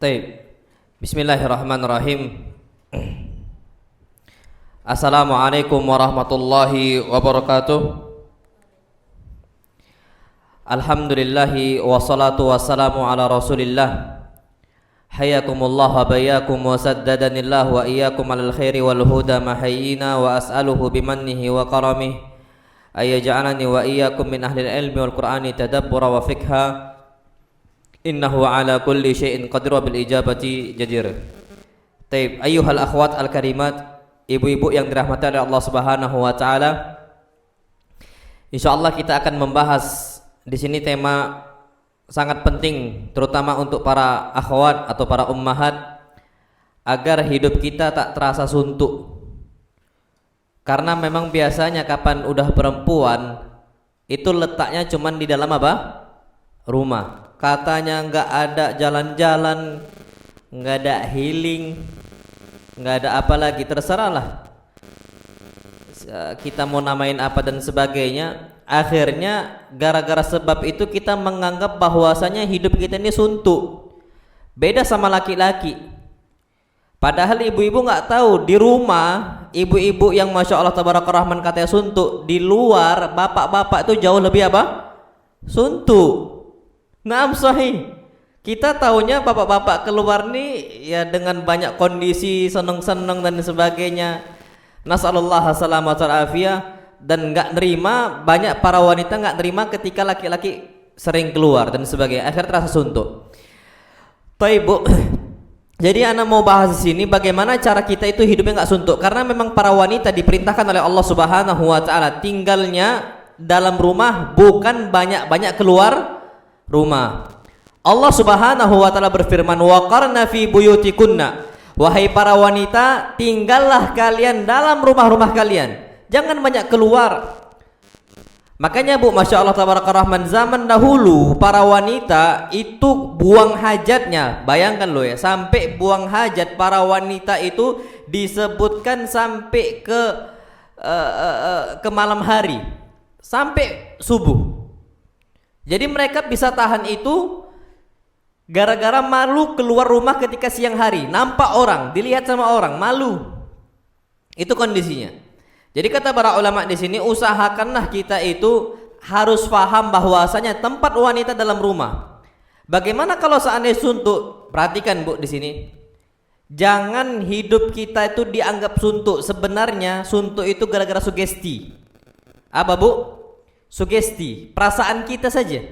Taib. Bismillahirrahmanirrahim. Assalamualaikum warahmatullahi wabarakatuh. Alhamdulillahi wassalatu wassalamu ala rasulillah. Hayakumullah wa bayakum wa saddadanillah wa iyyakum alal khairi wal huda mahayyina wa as'aluhu bimannihi wa karamih ayyaj'alani wa iyyakum min ahlil ilmi wal qur'ani tadabbura wa fikha. Innahu ala kulli syai'in qadir wa bil ijabati jadir. Taib, ayyuhal akhwat al karimat, ibu-ibu yang dirahmati oleh Allah Subhanahu wa taala. Insyaallah kita akan membahas di sini tema sangat penting terutama untuk para akhwat atau para ummahat agar hidup kita tak terasa suntuk. Karena memang biasanya kapan udah perempuan itu letaknya cuman di dalam apa? Rumah. Katanya nggak ada jalan-jalan, nggak ada healing, nggak ada apa lagi, terserahlah kita mau namain apa dan sebagainya. Akhirnya gara-gara sebab itu kita menganggap bahwasanya hidup kita ini suntuk, beda sama laki-laki. Padahal ibu-ibu nggak tahu, di rumah ibu-ibu yang masya Allah tabarakallah rahman katanya suntuk, di luar bapak-bapak itu jauh lebih apa? Suntuk. Naam sahih. Kita tahunya bapak-bapak keluar nih ya dengan banyak kondisi seneng-seneng dan sebagainya. Nasallallahu salamatan wal afiyah, dan enggak nerima, banyak para wanita enggak nerima ketika laki-laki sering keluar dan sebagainya. Akhirnya terasa suntuk. Baik, Bu. Jadi ana mau bahas di sini bagaimana cara kita itu hidupnya enggak suntuk, karena memang para wanita diperintahkan oleh Allah Subhanahu wa taala tinggalnya dalam rumah, bukan banyak-banyak keluar rumah. Allah Subhanahu wa taala berfirman, wa qarna fi buyutikunna, wahai para wanita, tinggallah kalian dalam rumah-rumah kalian, jangan banyak keluar. Makanya Bu, masya Allah tabarakallah, zaman dahulu para wanita itu buang hajatnya, bayangkan loh ya, sampai buang hajat para wanita itu disebutkan sampai ke malam hari, sampai subuh. Jadi mereka bisa tahan itu gara-gara malu keluar rumah ketika siang hari, nampak orang, dilihat sama orang, malu. Itu kondisinya. Jadi kata para ulama di sini, usahakanlah kita itu harus paham bahwasanya tempat wanita dalam rumah. Bagaimana kalau seandainya suntuk? Perhatikan Bu di sini. Jangan hidup kita itu dianggap suntuk. Sebenarnya suntuk itu gara-gara sugesti. Apa Bu? Sugesti, perasaan kita saja.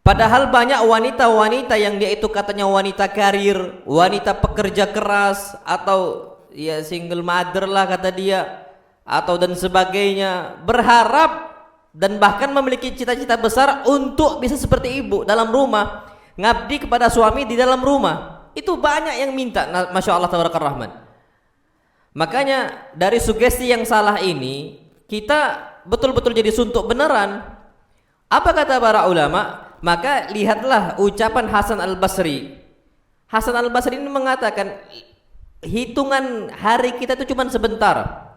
Padahal banyak wanita-wanita yang dia itu katanya wanita karir, wanita pekerja keras, atau ya single mother lah kata dia, atau dan sebagainya, berharap dan bahkan memiliki cita-cita besar untuk bisa seperti ibu dalam rumah, ngabdi kepada suami di dalam rumah. Itu banyak yang minta, masya Allah tabarakallah rahman. Makanya dari sugesti yang salah ini kita betul-betul jadi suntuk beneran. Apa kata para ulama? Maka lihatlah ucapan Hasan Al-Basri. Hasan Al-Basri ini mengatakan hitungan hari kita itu cuma sebentar.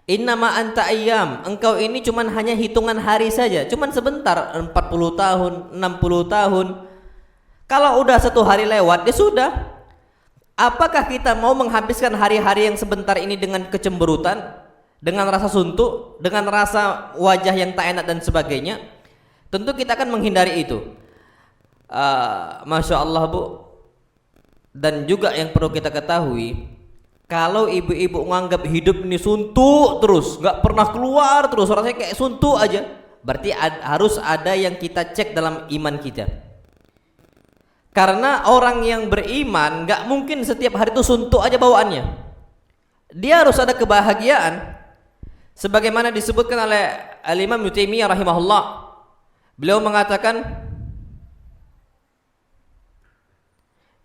Innama anta ayyam, engkau ini cuma hanya hitungan hari saja, cuma sebentar, 40 tahun, 60 tahun. Kalau udah satu hari lewat, ya sudah. Apakah kita mau menghabiskan hari-hari yang sebentar ini dengan kecemberutan, dengan rasa suntuk, dengan rasa wajah yang tak enak dan sebagainya? Tentu kita akan menghindari itu. Masya Allah Bu. Dan juga yang perlu kita ketahui, kalau ibu-ibu menganggap hidup ini suntuk terus, nggak pernah keluar terus, rasanya kayak suntuk aja, berarti harus ada yang kita cek dalam iman kita. Karena orang yang beriman nggak mungkin setiap hari itu suntuk aja bawaannya. Dia harus ada kebahagiaan. Sebagaimana disebutkan oleh Al-Imam Ibnu Taimiyah rahimahullah, beliau mengatakan,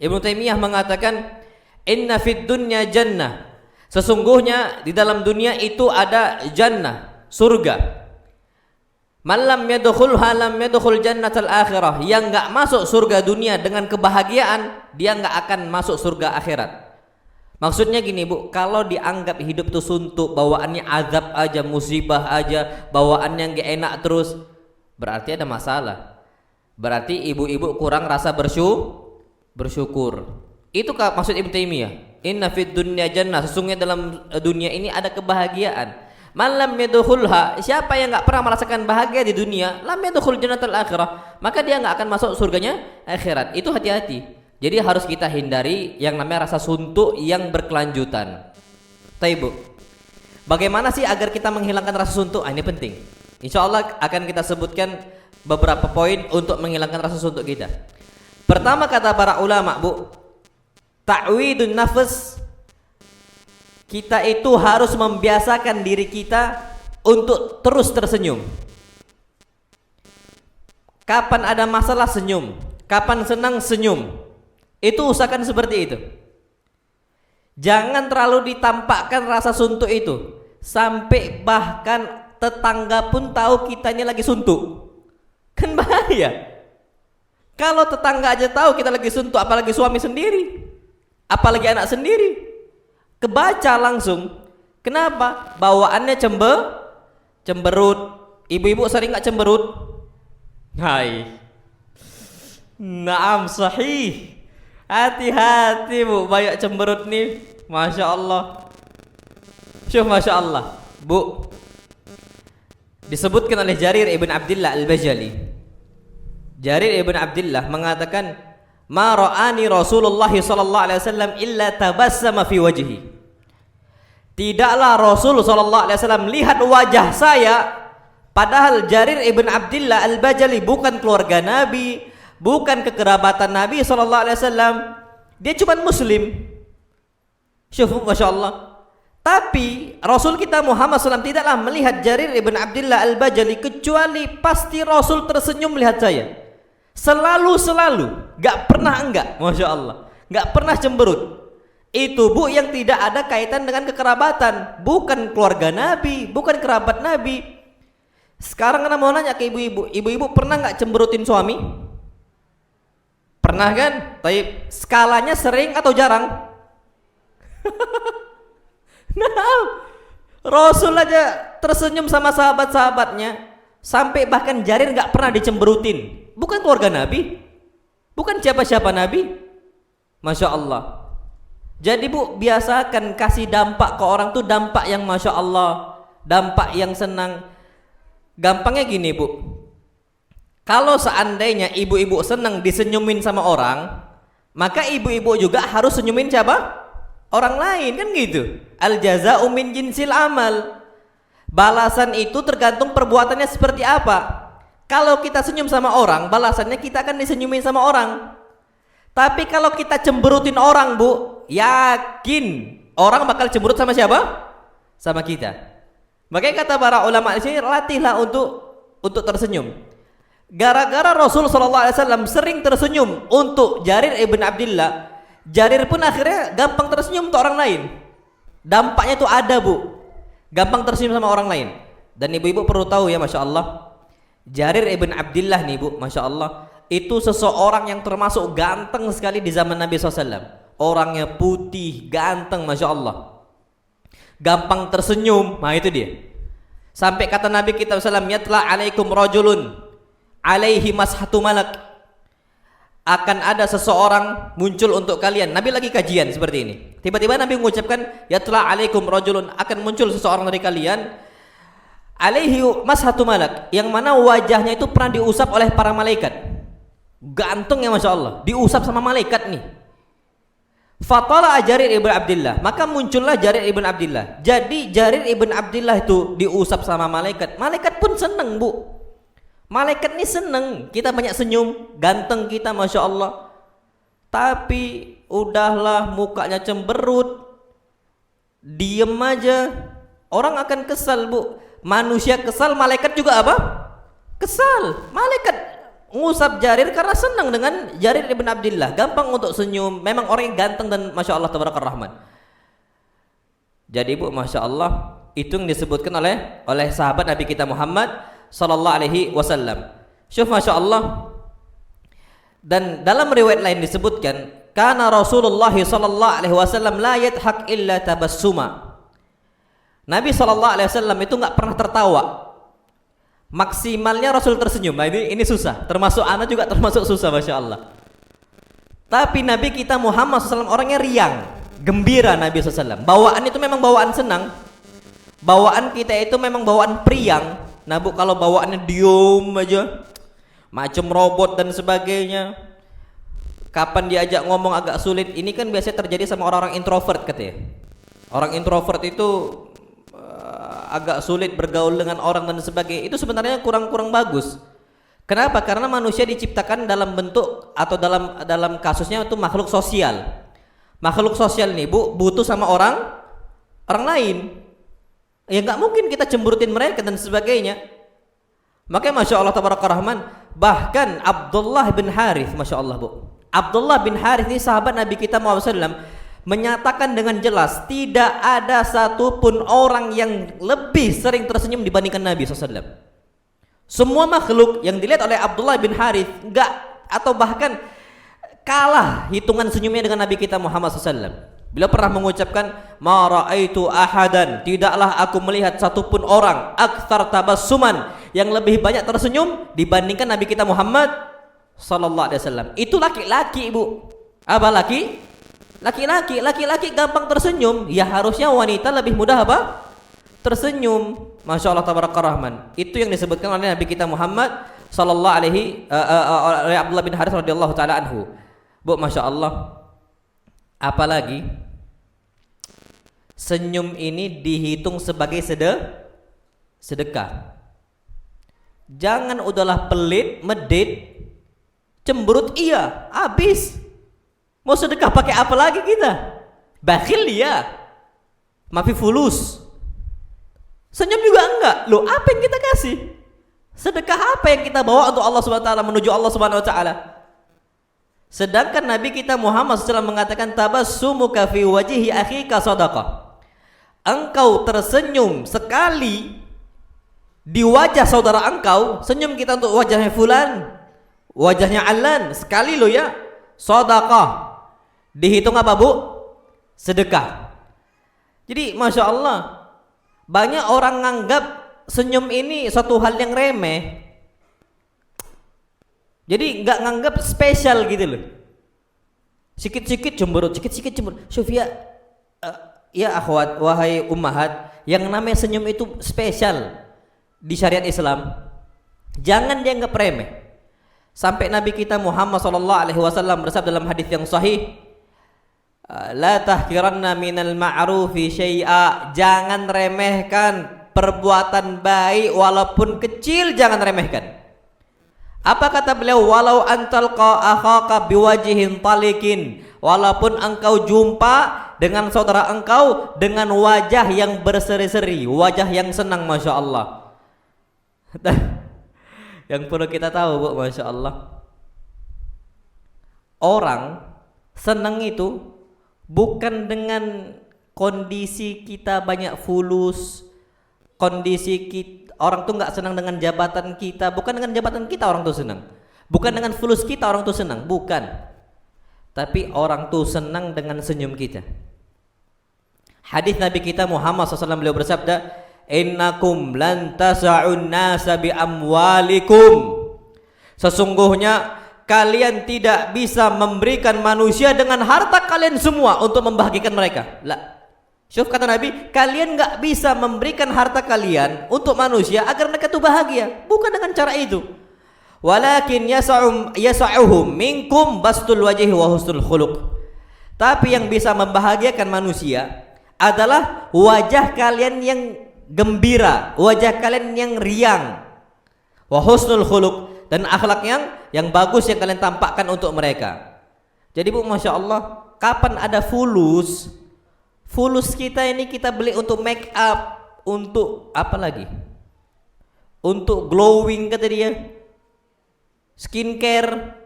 Ibnu Taimiyah mengatakan, inna fid dunya jannah, sesungguhnya di dalam dunia itu ada jannah, surga. Man lam yadkhulha lam yadkhul jannatal akhirah, yang enggak masuk surga dunia dengan kebahagiaan, dia enggak akan masuk surga akhirat. Maksudnya gini Bu, kalau dianggap hidup itu suntuk, bawaannya azab aja, musibah aja, bawaannya enggak enak terus, berarti ada masalah. Berarti ibu-ibu kurang rasa bersyukur. Itu maksud Ibnu Taimiyah. Inna fid dunya jannah, sesungguhnya dalam dunia ini ada kebahagiaan. Man lam yadkhulha, siapa yang enggak pernah merasakan bahagia di dunia, lam yadkhul jannatal akhirah, maka dia enggak akan masuk surganya akhirat. Itu hati-hati. Jadi harus kita hindari yang namanya rasa suntuk yang berkelanjutan. Taibu. Bagaimana sih agar kita menghilangkan rasa suntuk? Ini penting. Insya Allah akan kita sebutkan beberapa poin untuk menghilangkan rasa suntuk kita. Pertama kata para ulama, Bu, ta'widun nafs, kita itu harus membiasakan diri kita untuk terus tersenyum. Kapan ada masalah senyum, kapan senang senyum. Itu usahakan seperti itu. Jangan terlalu ditampakkan rasa suntuk itu, sampai bahkan tetangga pun tahu kita ini lagi suntuk. Kan bahaya. Kalau tetangga aja tahu kita lagi suntuk, apalagi suami sendiri, apalagi anak sendiri, kebaca langsung. Kenapa? Bawaannya cemberut. Ibu-ibu sering nggak cemberut? Hai. Naam, sahih. Hati-hati, Bu, banyak cemberut nih. Masya Allah. Syuh, Masya Allah. Bu, disebutkan oleh Jarir ibn Abdillah al-Bajali. Jarir ibn Abdillah mengatakan, ma ra'ani Rasulullah sallallahu alaihi wasallam illa tabassama fi wajhi. Tidaklah Rasul sallallahu alaihi wasallam lihat wajah saya, padahal Jarir ibn Abdillah al-Bajali bukan keluarga Nabi, bukan kekerabatan Nabi sallallahu alaihi wasallam. Dia cuma muslim. Syuh, Masya Allah. Tapi Rasul kita Muhammad SAW tidaklah melihat Jarir ibn Abdillah al-Bajali kecuali pasti Rasul tersenyum melihat saya. Selalu, gak pernah enggak, Masya Allah, gak pernah cemberut. Itu, Bu, yang tidak ada kaitan dengan kekerabatan, bukan keluarga Nabi, bukan kerabat Nabi. Sekarang Anda mau nanya ke ibu-ibu, ibu-ibu pernah gak cemberutin suami? Pernah kan? Tapi skalanya sering atau jarang? Nah, Rasul aja tersenyum sama sahabat-sahabatnya, sampai bahkan Jarir gak pernah dicemberutin. Bukan keluarga Nabi, bukan siapa-siapa Nabi. Masya Allah. Jadi, Bu, biasakan kasih dampak ke orang tuh dampak yang Masya Allah, dampak yang senang. Gampangnya gini, Bu, kalau seandainya ibu-ibu senang disenyumin sama orang, maka ibu-ibu juga harus senyumin siapa? Orang lain, kan gitu. Al jaza'u min jinsil amal. Balasan itu tergantung perbuatannya seperti apa. Kalau kita senyum sama orang, balasannya kita akan disenyumin sama orang. Tapi kalau kita cemberutin orang, Bu, yakin orang bakal cemberut sama siapa? Sama kita. Makanya kata para ulama di sini, latihlah untuk tersenyum. Gara-gara Rasul SAW sering tersenyum untuk Jarir ibn Abdillah, Jarir pun akhirnya gampang tersenyum untuk orang lain. Dampaknya itu ada, Bu, gampang tersenyum sama orang lain. Dan ibu-ibu perlu tahu ya, Masya Allah, Jarir ibn Abdillah nih, Bu, Masya Allah, itu seseorang yang termasuk ganteng sekali di zaman Nabi SAW. Orangnya putih, ganteng, Masya Allah, gampang tersenyum. Nah itu dia. Sampai kata Nabi kita SAW, yatla alaikum rajulun alaihi mashatu malak, akan ada seseorang muncul untuk kalian. Nabi lagi kajian seperti ini, tiba-tiba Nabi mengucapkan yatla alaikum rajulun, akan muncul seseorang dari kalian alaihi mashatu malak, yang mana wajahnya itu pernah diusap oleh para malaikat. Ganteng ya, Masya Allah, diusap sama malaikat nih. Fatala Jarir ibn Abdillah, maka muncullah Jarir ibn Abdillah. Jadi Jarir ibn Abdillah itu diusap sama malaikat. Malaikat pun seneng, Bu. Malaikat ini seneng kita banyak senyum, ganteng kita, Masya Allah. Tapi udahlah mukanya cemberut, diem aja, orang akan kesal, Bu. Manusia kesal, malaikat juga apa? Kesal. Malaikat ngusap Jarir karena senang dengan Jarir ibn Abdillah, gampang untuk senyum, memang orang yang ganteng dan Masya Allah tabarakar rahman. Jadi, Bu, Masya Allah, itu yang disebutkan oleh sahabat Nabi kita Muhammad sallallahu alaihi wasallam. Syuf, Masya Allah. Dan dalam riwayat lain disebutkan, kana Rasulullah sallallahu alaihi wasallam la yadhak illa tabassuma. Nabi sallallahu alaihi wasallam itu enggak pernah tertawa. Maksimalnya Rasul tersenyum. Nah, ini susah. Termasuk anak juga termasuk susah, Masya Allah. Tapi Nabi kita Muhammad SAW orangnya riang, gembira Nabi SAW. Bawaan itu memang bawaan senang. Bawaan kita itu memang bawaan priang. Nah bu, kalau bawaannya diem aja, macam robot dan sebagainya, kapan diajak ngomong agak sulit. Ini kan biasanya terjadi sama orang-orang introvert katanya. Orang introvert itu agak sulit bergaul dengan orang dan sebagainya. Itu sebenarnya kurang bagus. Kenapa? Karena manusia diciptakan dalam bentuk atau dalam kasusnya itu makhluk sosial. Makhluk sosial nih bu, butuh sama orang lain. Ya nggak mungkin kita cemburutin mereka dan sebagainya. Makanya masya Allah tabaraka rahman. Bahkan Abdullah bin Harith, masya Allah bu, Abdullah bin Harith ini sahabat Nabi kita Muhammad SAW, menyatakan dengan jelas tidak ada satupun orang yang lebih sering tersenyum dibandingkan Nabi SAW. Semua makhluk yang dilihat oleh Abdullah bin Harith enggak atau bahkan kalah hitungan senyumnya dengan Nabi kita Muhammad SAW. Beliau pernah mengucapkan, ma ra'aitu ahadan, tidaklah aku melihat satupun orang aktsar tabassuman, yang lebih banyak tersenyum dibandingkan Nabi kita Muhammad sallallahu alaihi wasallam. Itu laki-laki ibu. Apa laki? Laki-laki gampang tersenyum. Ya harusnya wanita lebih mudah apa? Tersenyum. Masya Allah tabaraka rahman. Itu yang disebutkan oleh Nabi kita Muhammad sallallahu alaihi oleh Abdullah bin Harith radhiyallahu taala anhu. Bu, masya Allah. Apalagi senyum ini dihitung sebagai sedekah. Jangan udahlah pelit, medit, cemberut iya, habis. Mau sedekah pakai apa lagi kita? Bakhil dia. Mafi fulus. Senyum juga enggak. Loh, apa yang kita kasih? Sedekah apa yang kita bawa untuk Allah Subhanahu wa taala, menuju Allah Subhanahu wa taala? Sedangkan Nabi kita Muhammad SAW mengatakan tabassumuka fi wajhi akhika sadaqah. Engkau tersenyum sekali di wajah saudara engkau, senyum kita untuk wajahnya fulan, wajahnya Alan, sekali lo ya, sadaqah. Dihitung apa bu? Sedekah. Jadi masya Allah, banyak orang nganggap senyum ini suatu hal yang remeh. Jadi nggak nganggap spesial gitu loh. Sikit-sikit cemberut, sikit-sikit cemberut. Sofia, ya akhwat, wahai ummahat, yang namanya senyum itu spesial di syariat Islam. Jangan dianggap remeh. Sampai Nabi kita Muhammad SAW bersabda dalam hadis yang sahih, la tahkiranna minal ma'rufi syai'a, jangan remehkan perbuatan baik walaupun kecil, jangan remehkan. Apa kata beliau? Walau antalqa akhaka biwajihin talikin, walaupun engkau jumpa dengan saudara engkau dengan wajah yang berseri-seri, wajah yang senang, masya Allah. Yang perlu kita tahu bu, masya Allah, orang senang itu bukan dengan kondisi kita banyak fulus, kondisi kita, orang tuh nggak senang dengan jabatan kita, bukan dengan jabatan kita orang tuh senang, bukan dengan fulus kita orang tuh senang, bukan. Tapi orang tuh senang dengan senyum kita. Hadis Nabi kita Muhammad SAW, beliau bersabda, innakum lan tasa'un nasa bi amwalikum, sesungguhnya kalian tidak bisa memberikan manusia dengan harta kalian semua untuk membahagiakan mereka. La. Syuf, kata Nabi, kalian nggak bisa memberikan harta kalian untuk manusia agar mereka itu bahagia, bukan dengan cara itu. Walakin yasa'uhum minkum bastul wajhi wa husnul khuluq. Tapi yang bisa membahagiakan manusia adalah wajah kalian yang gembira, wajah kalian yang riang, wa husnul khuluq, dan akhlak yang bagus yang kalian tampakkan untuk mereka. Jadi bu, masya Allah, kapan ada fulus? Fulus kita ini kita beli untuk make up, untuk apa lagi? Untuk glowing kata dia, skincare.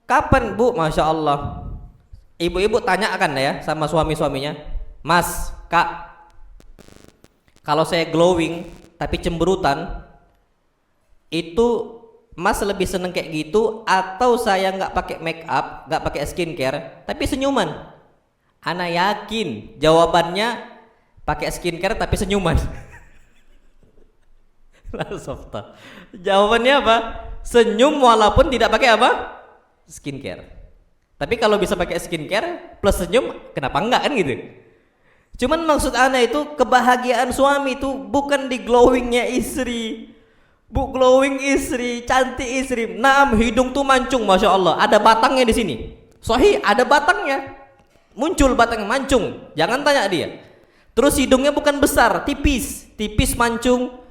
Kapan bu? Masya Allah, ibu-ibu tanyakan ya sama suami-suaminya, mas, kak, kalau saya glowing tapi cemberutan, itu mas lebih seneng kayak gitu atau saya nggak pakai make up, nggak pakai skincare tapi senyuman? Ana yakin jawabannya pakai skincare tapi senyuman. Jawabannya apa? Senyum walaupun tidak pakai apa? Skincare. Tapi kalau bisa pakai skincare plus senyum, kenapa enggak kan gitu? Cuman maksud ana itu kebahagiaan suami itu bukan di glowingnya istri. Bu, glowing istri, cantik istri. Naam, hidung tuh mancung, masya Allah. Ada batangnya di sini. Sahih, ada batangnya. Muncul batangnya mancung. Jangan tanya dia. Terus hidungnya bukan besar, tipis, tipis mancung.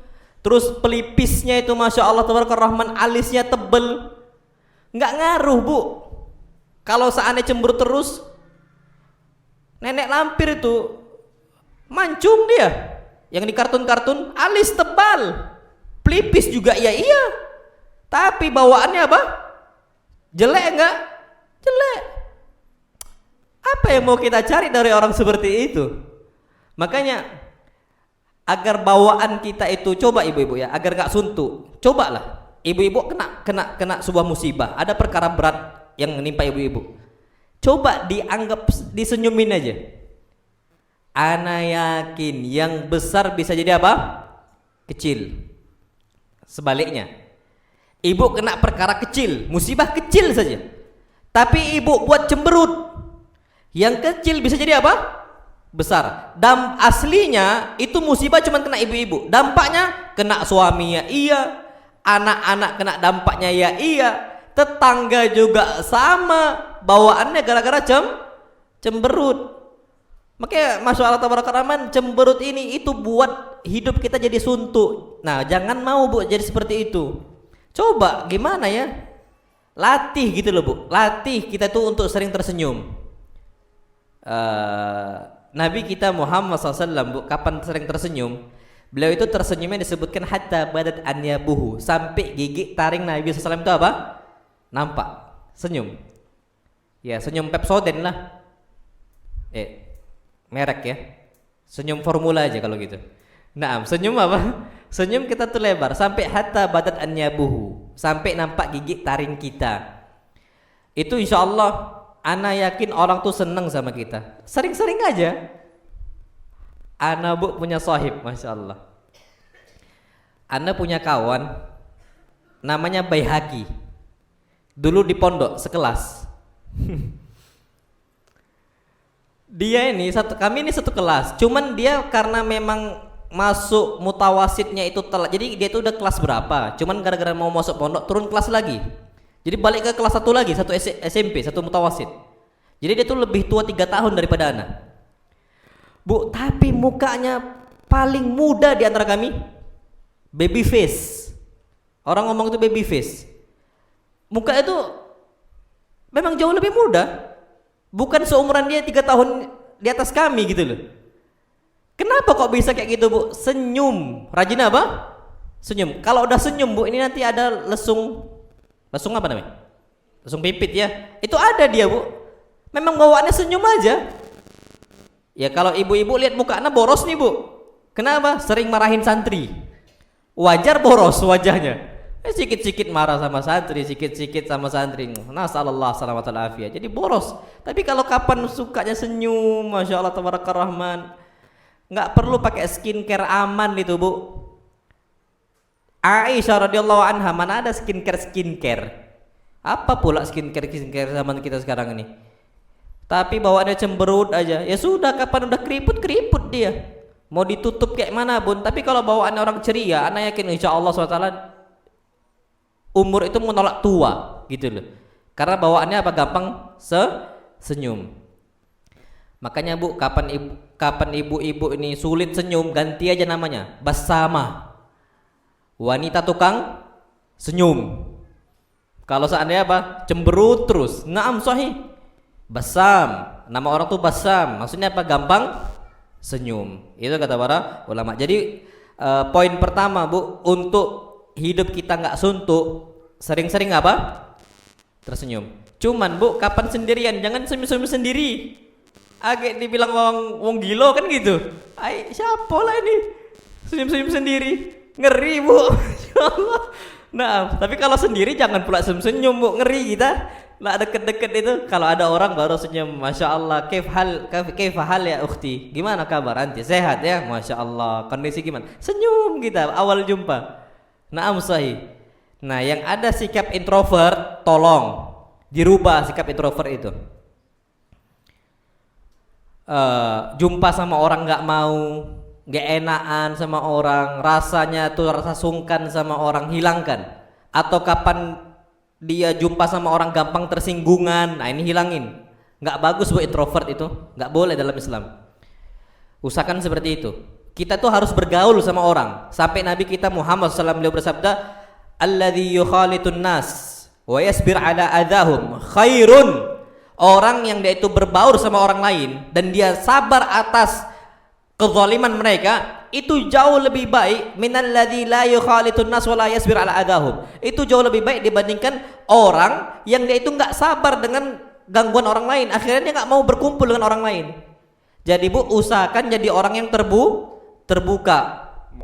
Terus pelipisnya itu masya Allah tabarakallah, alisnya tebel. Nggak ngaruh bu. Kalau seandainya cemburu terus, nenek lampir itu mancung dia. Yang di kartun-kartun alis tebal, pelipis juga iya. Tapi bawaannya apa? Jelek enggak? Jelek. Apa yang mau kita cari dari orang seperti itu? Makanya agar bawaan kita itu, coba ibu-ibu ya, agar nggak suntuk, cobalah ibu-ibu kena sebuah musibah, ada perkara berat yang menimpa ibu-ibu, coba dianggap disenyumin aja. Ana yakin yang besar bisa jadi apa? Kecil. Sebaliknya, ibu kena perkara kecil, musibah kecil saja, tapi ibu buat cemberut, yang kecil bisa jadi apa? Besar. Aslinya itu musibah cuma kena ibu-ibu, dampaknya kena suaminya iya, anak-anak kena dampaknya ya iya, tetangga juga sama, bawaannya gara-gara cemberut. Makanya masya Allah tabarakallah, cemberut ini itu buat hidup kita jadi suntuk. Nah jangan mau bu jadi seperti itu. Coba gimana ya, latih gitu loh bu, latih kita tuh untuk sering tersenyum. Nabi kita Muhammad SAW bu, kapan sering tersenyum? Beliau itu tersenyumnya disebutkan hatta badat anyabuhu, sampai gigi taring Nabi SAW itu apa? Nampak senyum. Ya senyum Pepsodent lah, merek ya, senyum formula aja kalau gitu. Nah senyum apa? Senyum kita tuh lebar sampai hatta badat anyabuhu, sampai nampak gigi taring kita. Itu insya Allah ana yakin orang tuh seneng sama kita. Sering-sering aja. Ana bu punya sahib, masya Allah. Ana punya kawan, namanya Baihaqi. Dulu di pondok sekelas. Dia ini kami ini satu kelas. Cuman dia karena memang masuk mutawasitnya itu telat. Jadi dia itu udah kelas berapa? Cuman gara-gara mau masuk pondok turun kelas lagi. Jadi balik ke kelas 1 lagi, satu SMP, satu mutawasit. Jadi dia tuh lebih tua 3 tahun daripada Ana. Bu, tapi mukanya paling muda di antara kami. Baby face. Orang ngomong itu baby face. Muka itu memang jauh lebih muda. Bukan seumuran dia 3 tahun di atas kami gitu loh. Kenapa kok bisa kayak gitu bu? Senyum. Rajin apa? Senyum. Kalau udah senyum bu, ini nanti ada lesung apa namanya? Lesung pipit ya. Itu ada dia bu. Memang bawaannya senyum aja. Ya kalau ibu-ibu lihat mukanya boros nih bu. Kenapa? Sering marahin santri. Wajar boros wajahnya. Sikit-sikit marah sama santri, sikit-sikit sama santri. Nasallallahu alaihi wasallam. Jadi boros. Tapi kalau kapan sukanya senyum, masya Allah tabarakallah rahman. Nggak perlu pakai skincare, aman itu bu. Aisyah radhiyallahu anha, mana ada skincare. Apa pula skincare zaman kita sekarang ini? Tapi bawaannya cemberut aja. Ya sudah, kapan udah keriput dia. Mau ditutup kayak mana pun. Tapi kalau bawaannya orang ceria, ana yakin insyaallah SWT umur itu menolak tua gitu loh. Karena bawaannya apa? Gampang senyum. Makanya bu, kapan ibu-ibu ini sulit senyum, ganti aja namanya Bassamah. Wanita tukang senyum. Kalau seandainya apa? Cemberut terus. Naam sahih. Basam. Nama orang tuh Basam. Maksudnya apa? Gampang senyum. Itu kata para ulama. Jadi poin pertama bu, untuk hidup kita nggak suntuk, sering-sering apa? Tersenyum. Cuman bu, kapan sendirian? Jangan senyum-senyum sendiri. Agak dibilang wong gilo kan gitu. Ay, siapa lah ini? Senyum-senyum sendiri. Ngeri bu. Ya Allah. Nah, tapi kalau sendiri jangan pula senyum-senyum bu, ngeri kita. Lah deket-deket itu, kalau ada orang baru senyum. Masya Allah. Kaif hal ya ukhti? Gimana kabar anti? Sehat ya? Masya Allah. Kondisi gimana? Senyum kita awal jumpa. Naam sahih. Nah, yang ada sikap introvert, tolong dirubah sikap introvert itu. Jumpa sama orang nggak mau, nggak enakan sama orang, rasanya tuh rasa sungkan sama orang hilangkan. Atau kapan dia jumpa sama orang gampang tersinggungan, nah ini hilangin. Nggak bagus buat introvert itu, nggak boleh dalam Islam. Usahakan seperti itu. Kita tuh harus bergaul sama orang. Sampai Nabi kita Muhammad SAW beliau bersabda, alladzi yukhalitun nas wa yasbir ala adahum khairun. Orang yang dia itu berbaur sama orang lain dan dia sabar atas kezaliman mereka, itu jauh lebih baik minalladzi la yukhalitun nas wa la yasbir ala adahum. Itu jauh lebih baik dibandingkan orang yang dia itu nggak sabar dengan gangguan orang lain, akhirnya dia nggak mau berkumpul dengan orang lain. Jadi Bu, usahakan jadi orang yang terbuka.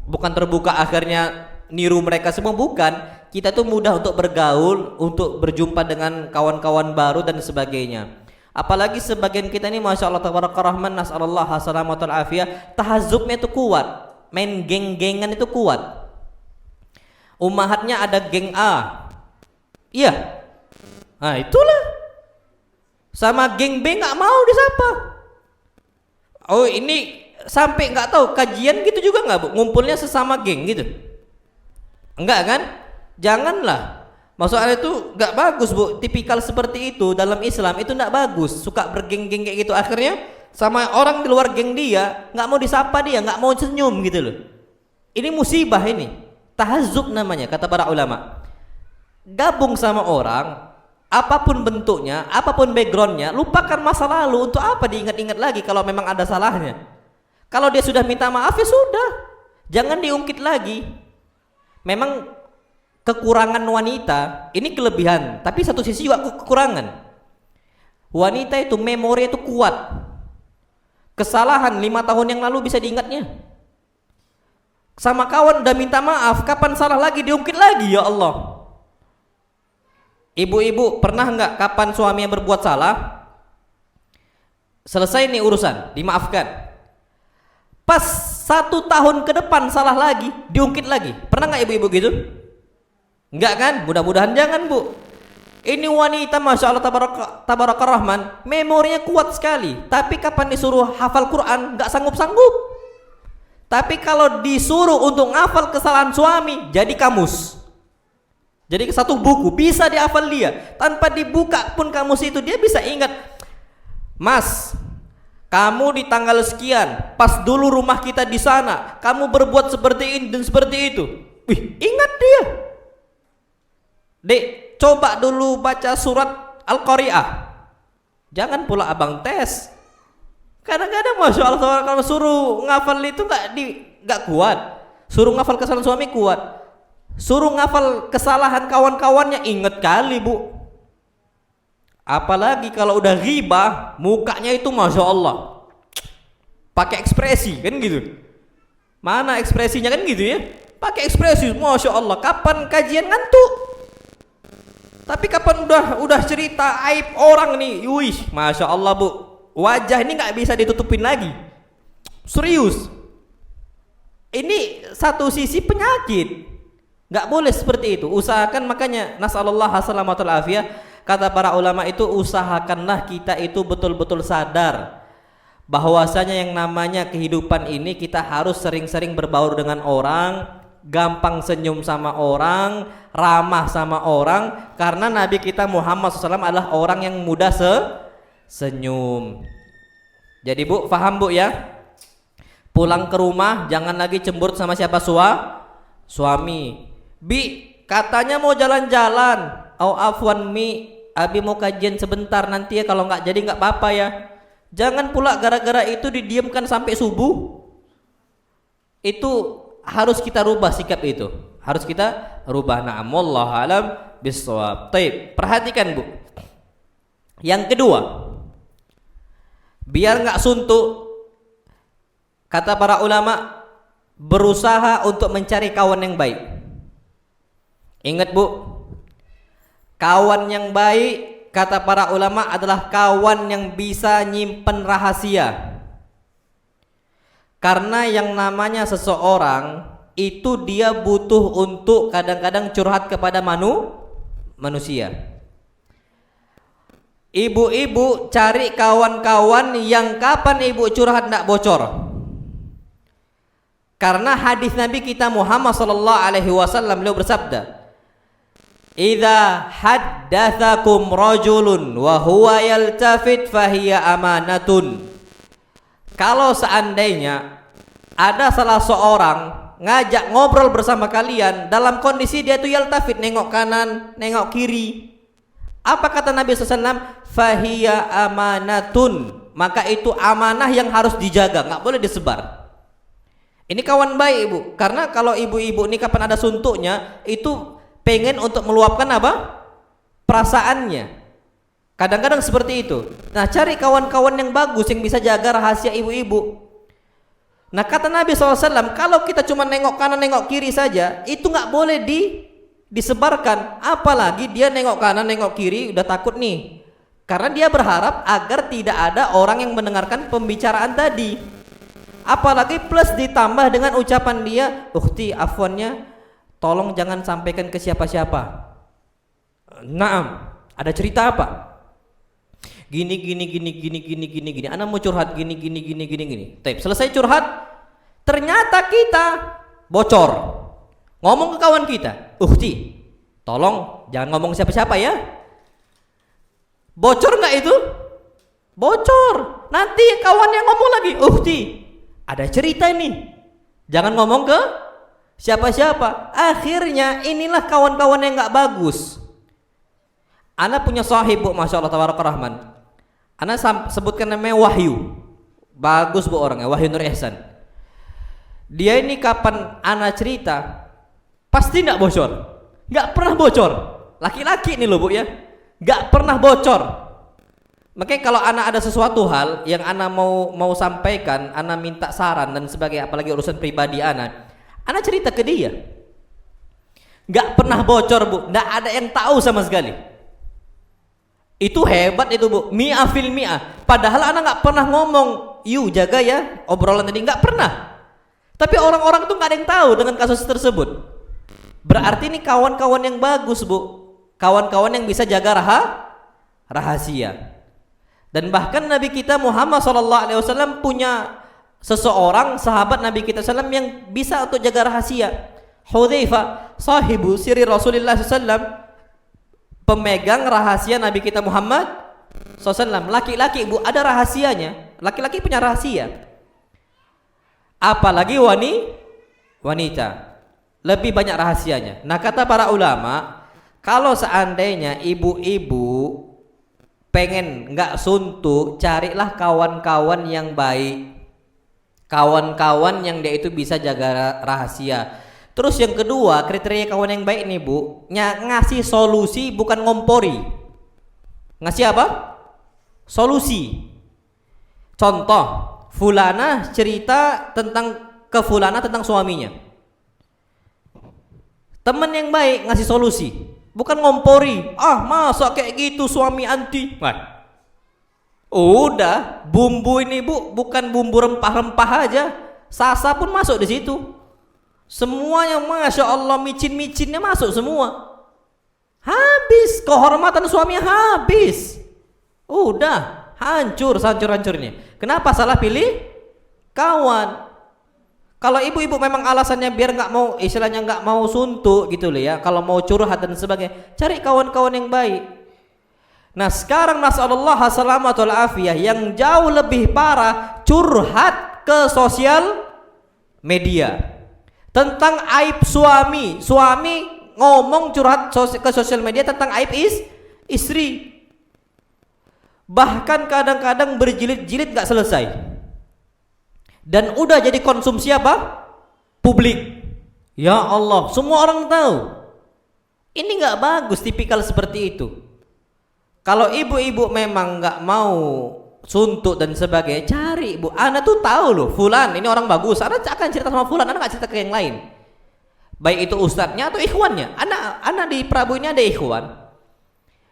Bukan terbuka akhirnya niru mereka semua, bukan. Kita tuh mudah untuk bergaul, untuk berjumpa dengan kawan-kawan baru dan sebagainya. Apalagi sebagian kita ini Masya Allah tabarakallah, nas'alullah assalamatu alafiyah, tahazubnya itu kuat, main geng-gengan itu kuat. Ummahatnya ada geng A, iya, nah itulah. Sama geng B nggak mau disapa. Oh ini sampai nggak tahu kajian gitu juga nggak Bu, ngumpulnya sesama geng gitu, enggak kan? Janganlah. Maksudnya itu nggak bagus Bu, tipikal seperti itu dalam Islam itu nggak bagus. Suka bergeng-geng kayak gitu, akhirnya sama orang di luar geng dia nggak mau disapa, dia nggak mau senyum gitu loh. Ini musibah ini, tahazub namanya kata para ulama. Gabung sama orang, apapun bentuknya, apapun backgroundnya, lupakan masa lalu. Untuk apa diingat-ingat lagi kalau memang ada salahnya? Kalau dia sudah minta maaf ya sudah, jangan diungkit lagi. Memang kekurangan wanita ini kelebihan, tapi satu sisi juga kekurangan. Wanita itu memori itu kuat. Kesalahan 5 tahun yang lalu bisa diingatnya. Sama kawan udah minta maaf, kapan salah lagi diungkit lagi, ya Allah. Ibu-ibu pernah nggak kapan suaminya berbuat salah, selesai nih urusan, dimaafkan. Pas 1 tahun ke depan salah lagi, diungkit lagi. Pernah nggak ibu-ibu gitu? Enggak kan? Mudah-mudahan jangan Bu. Ini wanita Masya Allah tabaraka rahman, memorinya kuat sekali. Tapi kapan disuruh hafal Quran nggak sanggup-sanggup. Tapi kalau disuruh untuk ngafal kesalahan suami, jadi kamus. Jadi satu buku bisa dihafal dia. Tanpa dibuka pun kamus itu dia bisa ingat. Mas, kamu di tanggal sekian, pas dulu rumah kita di sana, kamu berbuat seperti ini dan seperti itu. Wih, ingat dia. Dek, coba dulu baca surat Al-Qari'ah. Jangan pula abang tes. Kadang-kadang Masya Allah kalau suruh ngafal itu nggak kuat. Suruh ngafal kesalahan suami kuat. Suruh ngafal kesalahan kawan-kawannya inget kali Bu. Apalagi kalau udah ghibah, mukanya itu Masya Allah pakai ekspresi kan gitu. Mana ekspresinya kan gitu ya? Pakai ekspresi Masya Allah. Kapan kajian ngantuk? Tapi kapan udah cerita aib orang nih, wih, Masya Allah Bu, wajah ini nggak bisa ditutupin lagi. Serius. Ini satu sisi penyakit. Nggak boleh seperti itu. Usahakan, makanya nasallallahu assalamatu alafiyah, kata para ulama itu usahakanlah kita itu betul-betul sadar bahwasanya yang namanya kehidupan ini kita harus sering-sering berbaur dengan orang, gampang senyum sama orang, ramah sama orang, karena Nabi kita Muhammad SAW adalah orang yang mudah senyum. Jadi Bu, paham Bu ya? Pulang ke rumah jangan lagi cemberut sama siapa suami. Bi, katanya mau jalan-jalan. Au afwan mi, Abi mau kajian sebentar, nanti ya kalau nggak jadi nggak apa-apa ya. Jangan pula gara-gara itu didiamkan sampai subuh. Itu harus kita rubah sikap itu. Harus kita rubah. Na'am, wallahu alam bissawab. Baik, perhatikan Bu. Yang kedua, biar nggak suntuk, kata para ulama, berusaha untuk mencari kawan yang baik. Ingat Bu, kawan yang baik kata para ulama adalah kawan yang bisa nyimpen rahasia. Karena yang namanya seseorang itu dia butuh untuk kadang-kadang curhat kepada manusia. Ibu-ibu cari kawan-kawan yang kapan ibu curhat tidak bocor. Karena hadis Nabi kita Muhammad sallallahu alaihi wasallam beliau bersabda, "Idza haddatsakum rajulun wa huwa yaltafit fahiya amanatun." Kalau seandainya ada salah seorang ngajak ngobrol bersama kalian dalam kondisi dia itu yaltafit, nengok kanan, nengok kiri. Apa kata Nabi SAW? Fahiya amanatun. Maka itu amanah yang harus dijaga, nggak boleh disebar. Ini kawan baik ibu, karena kalau ibu-ibu ini kapan ada suntuknya itu pengen untuk meluapkan apa? Perasaannya. Kadang-kadang seperti itu. Nah, cari kawan-kawan yang bagus yang bisa jaga rahasia ibu-ibu. Nah, kata Nabi SAW, kalau kita cuma nengok kanan nengok kiri saja, itu nggak boleh disebarkan. Apalagi dia nengok kanan nengok kiri udah takut nih, karena dia berharap agar tidak ada orang yang mendengarkan pembicaraan tadi. Apalagi plus ditambah dengan ucapan dia, "Ukhti, afwannya tolong jangan sampaikan ke siapa-siapa." Naam, ada cerita apa? Gini. Ana mau curhat gini. Tapi selesai curhat, ternyata kita bocor. Ngomong ke kawan kita, "Ukhti, tolong jangan ngomong siapa-siapa ya." Bocor nggak itu? Bocor. Nanti kawannya ngomong lagi, "Ukhti, ada cerita ini, jangan ngomong ke siapa-siapa." Akhirnya inilah kawan-kawan yang nggak bagus. Ana punya sahib bu, masya Allah tabaraka rahman. Ana sebutkan namanya Wahyu. Bagus bu orangnya, Wahyu Nur Ihsan. Dia ini kapan ana cerita pasti nggak bocor, nggak pernah bocor. Laki-laki nih loh bu ya, nggak pernah bocor. Makanya kalau ana ada sesuatu hal yang ana mau sampaikan, ana minta saran dan sebagainya, apalagi urusan pribadi ana cerita ke dia. Nggak pernah bocor bu, nggak ada yang tahu sama sekali. Itu hebat itu bu, mi'ah fil mi'ah. Padahal ana nggak pernah ngomong, "Yu jaga ya obrolan tadi," nggak pernah. Tapi orang-orang tuh nggak ada yang tahu dengan kasus tersebut. Berarti ini kawan-kawan yang bagus bu, kawan-kawan yang bisa jaga rahasia. Dan bahkan Nabi kita Muhammad SAW punya seseorang sahabat Nabi kita SAW yang bisa untuk jaga rahasia. Hudzaifah, sahibu sirri Rasulullah SAW, pemegang rahasia Nabi kita Muhammad SAW. Laki-laki bu, ada rahasianya. Laki-laki punya rahasia. Apalagi wanita lebih banyak rahasianya. Nah, kata para ulama, kalau seandainya ibu-ibu pengen nggak suntuk, carilah kawan-kawan yang baik, kawan-kawan yang dia itu bisa jaga rahasia. Terus yang kedua, kriteria kawan yang baik nih bu, ngasih solusi bukan ngompori. Ngasih apa? Solusi. Contoh, fulana cerita ke fulana tentang suaminya. Teman yang baik ngasih solusi, bukan ngompori. "Ah, masa kayak gitu suami anti?" Wah. Udah, bumbu ini bu bukan bumbu rempah-rempah aja, sasa pun masuk di situ. Semuanya masya Allah, micin-micinnya masuk semua. Habis kehormatan suaminya, habis. Udah, hancur-hancurnya. Kenapa salah pilih kawan? Kalau ibu-ibu memang alasannya biar nggak mau, istilahnya nggak mau suntuk gitu loh ya, kalau mau curhat dan sebagainya, cari kawan-kawan yang baik. Nah sekarang nasallallahu salamatul afiyah, yang jauh lebih parah, curhat ke sosial media tentang aib suami ngomong curhat ke sosial media tentang aib istri. Bahkan kadang-kadang berjilid-jilid gak selesai. Dan udah jadi konsumsi apa? Publik. Ya Allah, semua orang tahu. Ini gak bagus tipikal seperti itu. Kalau ibu-ibu memang gak mau suntuk dan sebagainya, cari bu. Ana tuh tahu loh, fulan ini orang bagus. Ana akan cerita sama fulan, ana gak cerita ke yang lain. Baik itu ustadznya atau ikhwannya. Ana di Prabu ini ada ikhwan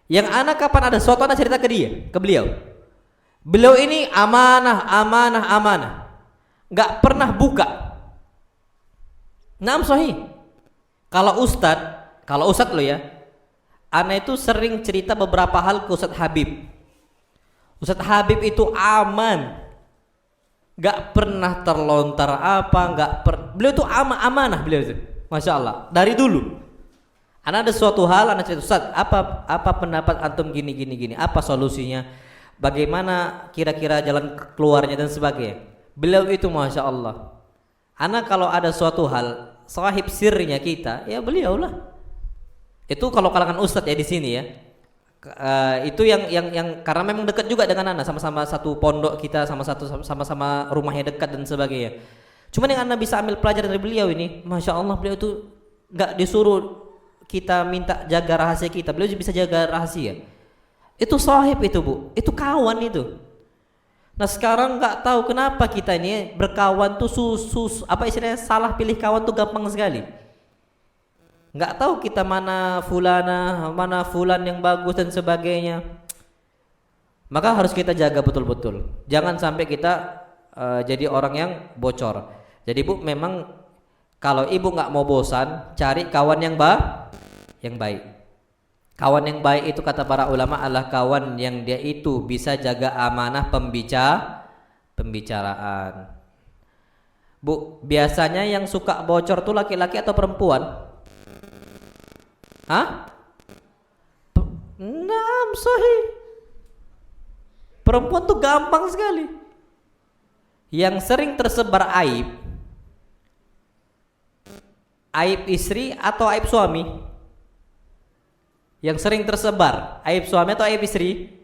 yang ana kapan ada sesuatu ana cerita ke dia, ke beliau. Beliau ini amanah, nggak pernah buka. Naam sahih. Kalau ustadz lo ya, ana itu sering cerita beberapa hal ke Ustadz Habib. Ustadz Habib itu aman, nggak pernah terlontar apa, beliau itu amanah beliau itu, masya Allah dari dulu. Anak ada suatu hal, anak cerita, Ustadz apa pendapat antum gini, apa solusinya, bagaimana kira-kira jalan keluarnya dan sebagainya. Beliau itu masya Allah. Anak kalau ada suatu hal, sahib sirnya kita, ya beliau lah. Itu kalau kalangan Ustadz ya di sini ya. Itu yang karena memang dekat juga dengan anak, sama-sama satu pondok kita, sama-sama rumahnya dekat dan sebagainya. Cuman yang anak bisa ambil pelajaran dari beliau ini, masya Allah, beliau itu nggak disuruh kita minta jaga rahasia kita, beliau bisa jaga rahasia. Itu sahib itu bu, itu kawan itu. Nah sekarang nggak tahu kenapa kita ini berkawan tuh apa istilahnya, salah pilih kawan tuh gampang sekali. Nggak tahu kita mana fulan yang bagus dan sebagainya. Maka harus kita jaga betul-betul. Jangan sampai kita jadi orang yang bocor. Jadi bu, memang kalau ibu nggak mau bosan, cari kawan yang baik. Kawan yang baik itu kata para ulama adalah kawan yang dia itu bisa jaga amanah pembicaraan. Bu, biasanya yang suka bocor tuh laki-laki atau perempuan? Hah? Naam, sahih. Perempuan tuh gampang sekali. Yang sering tersebar aib istri atau aib suami? Yang sering tersebar aib suami atau aib istri?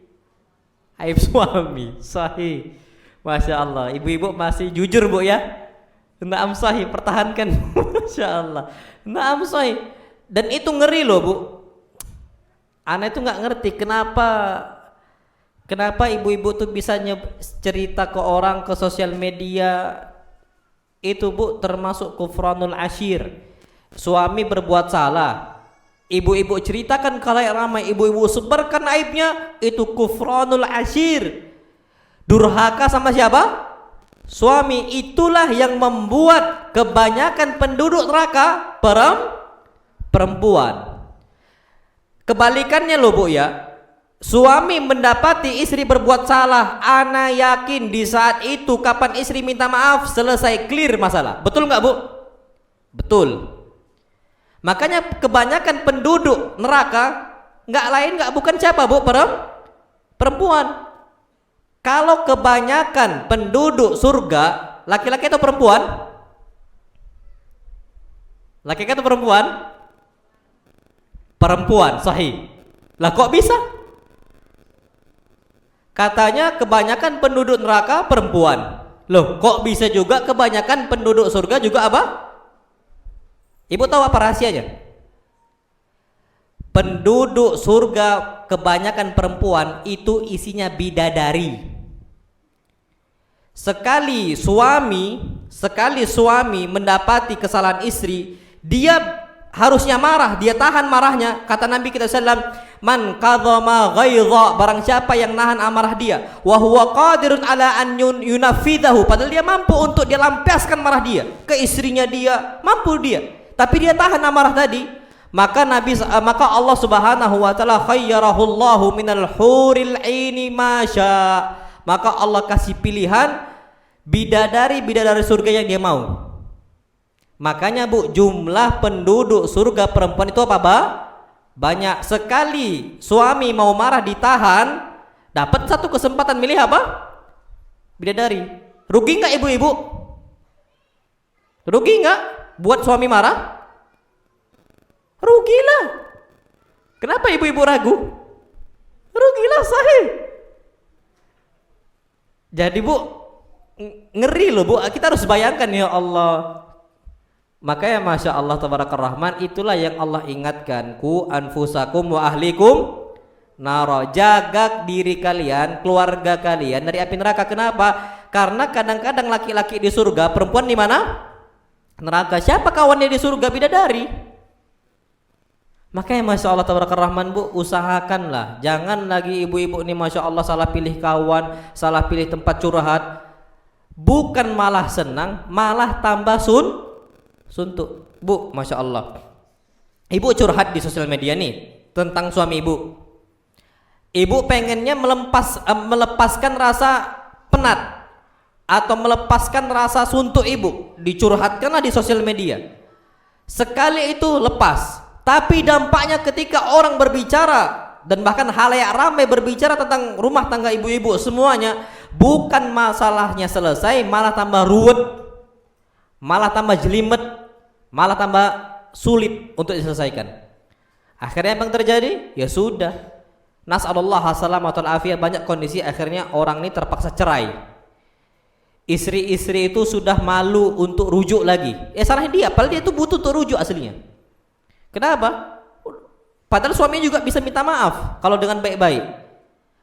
Aib suami. Sahih. Masya Allah. Ibu-ibu masih jujur bu ya. Naam, sahih. Pertahankan. Masya Allah. Naam, sahih. Dan itu ngeri loh bu. Ana itu nggak ngerti kenapa ibu-ibu tuh bisa cerita ke orang, ke sosial media. Itu bu termasuk kufranul ashir. Suami berbuat salah, ibu-ibu ceritakan khalayak ramai, ibu-ibu sebarkan aibnya, itu kufranul ashir. Durhaka sama siapa? Suami. Itulah yang membuat kebanyakan penduduk neraka perempuan. Kebalikannya loh bu ya, suami mendapati istri berbuat salah, ana yakin di saat itu kapan istri minta maaf selesai, clear masalah. Betul nggak bu? Betul. Makanya kebanyakan penduduk neraka bukan siapa bu? Perempuan. Kalau kebanyakan penduduk surga laki-laki atau perempuan? Laki-laki atau perempuan? Perempuan, sahih. Lah kok bisa? Katanya kebanyakan penduduk neraka perempuan. Loh, kok bisa juga kebanyakan penduduk surga juga apa? Ibu tahu apa rahasianya? Penduduk surga kebanyakan perempuan itu isinya bidadari. Sekali suami mendapati kesalahan istri, dia harusnya marah, dia tahan marahnya. Kata Nabi kita sallam, man qadhama ghaidha, barang siapa yang nahan amarah dia, wa huwa qadirun ala an yunafidahu, padahal dia mampu untuk dia lampiaskan marah dia ke istrinya, dia mampu tapi dia tahan amarah tadi, maka Allah Subhanahu wa taala khayyarahullahu minal huril aini masya, maka Allah kasih pilihan bidadari surga yang dia mau. Makanya bu, jumlah penduduk surga perempuan itu apa banyak sekali. Suami mau marah ditahan, dapat satu kesempatan milih apa? Bidadari. Rugi nggak ibu-ibu? Rugi nggak buat suami marah? Rugilah. Kenapa ibu-ibu ragu? Rugilah, sahih. Jadi bu, ngeri loh bu, kita harus bayangkan ya Allah. Makanya masya Allah tabarakar rahman, itulah yang Allah ingatkan, ku anfusakum wa ahlikum naro, jaga diri kalian, keluarga kalian dari api neraka. Kenapa? Karena kadang-kadang laki-laki di surga, perempuan di mana? Neraka. Siapa kawannya di surga? Bidadari. Makanya masya Allah tabarakar rahman bu, usahakanlah jangan lagi ibu-ibu ini masya Allah salah pilih kawan, salah pilih tempat curhat. Bukan malah senang, malah tambah suntuk. Bu, masya Allah, ibu curhat di sosial media nih tentang suami ibu. Ibu pengennya melepaskan rasa penat atau melepaskan rasa suntuk ibu, dicurhatkanlah di sosial media. Sekali itu lepas, tapi dampaknya ketika orang berbicara dan bahkan halayak ramai berbicara tentang rumah tangga ibu-ibu semuanya, bukan masalahnya selesai, malah tambah ruwet, malah tambah jelimet, malah tambah sulit untuk diselesaikan. Akhirnya apa yang terjadi? Ya sudah, nas'alullah as-salamatul afiyah, banyak kondisi akhirnya orang ini terpaksa cerai. Istri-istri itu sudah malu untuk rujuk lagi. Salahnya dia, padahal dia itu butuh untuk rujuk aslinya. Kenapa? Padahal suaminya juga bisa minta maaf kalau dengan baik-baik.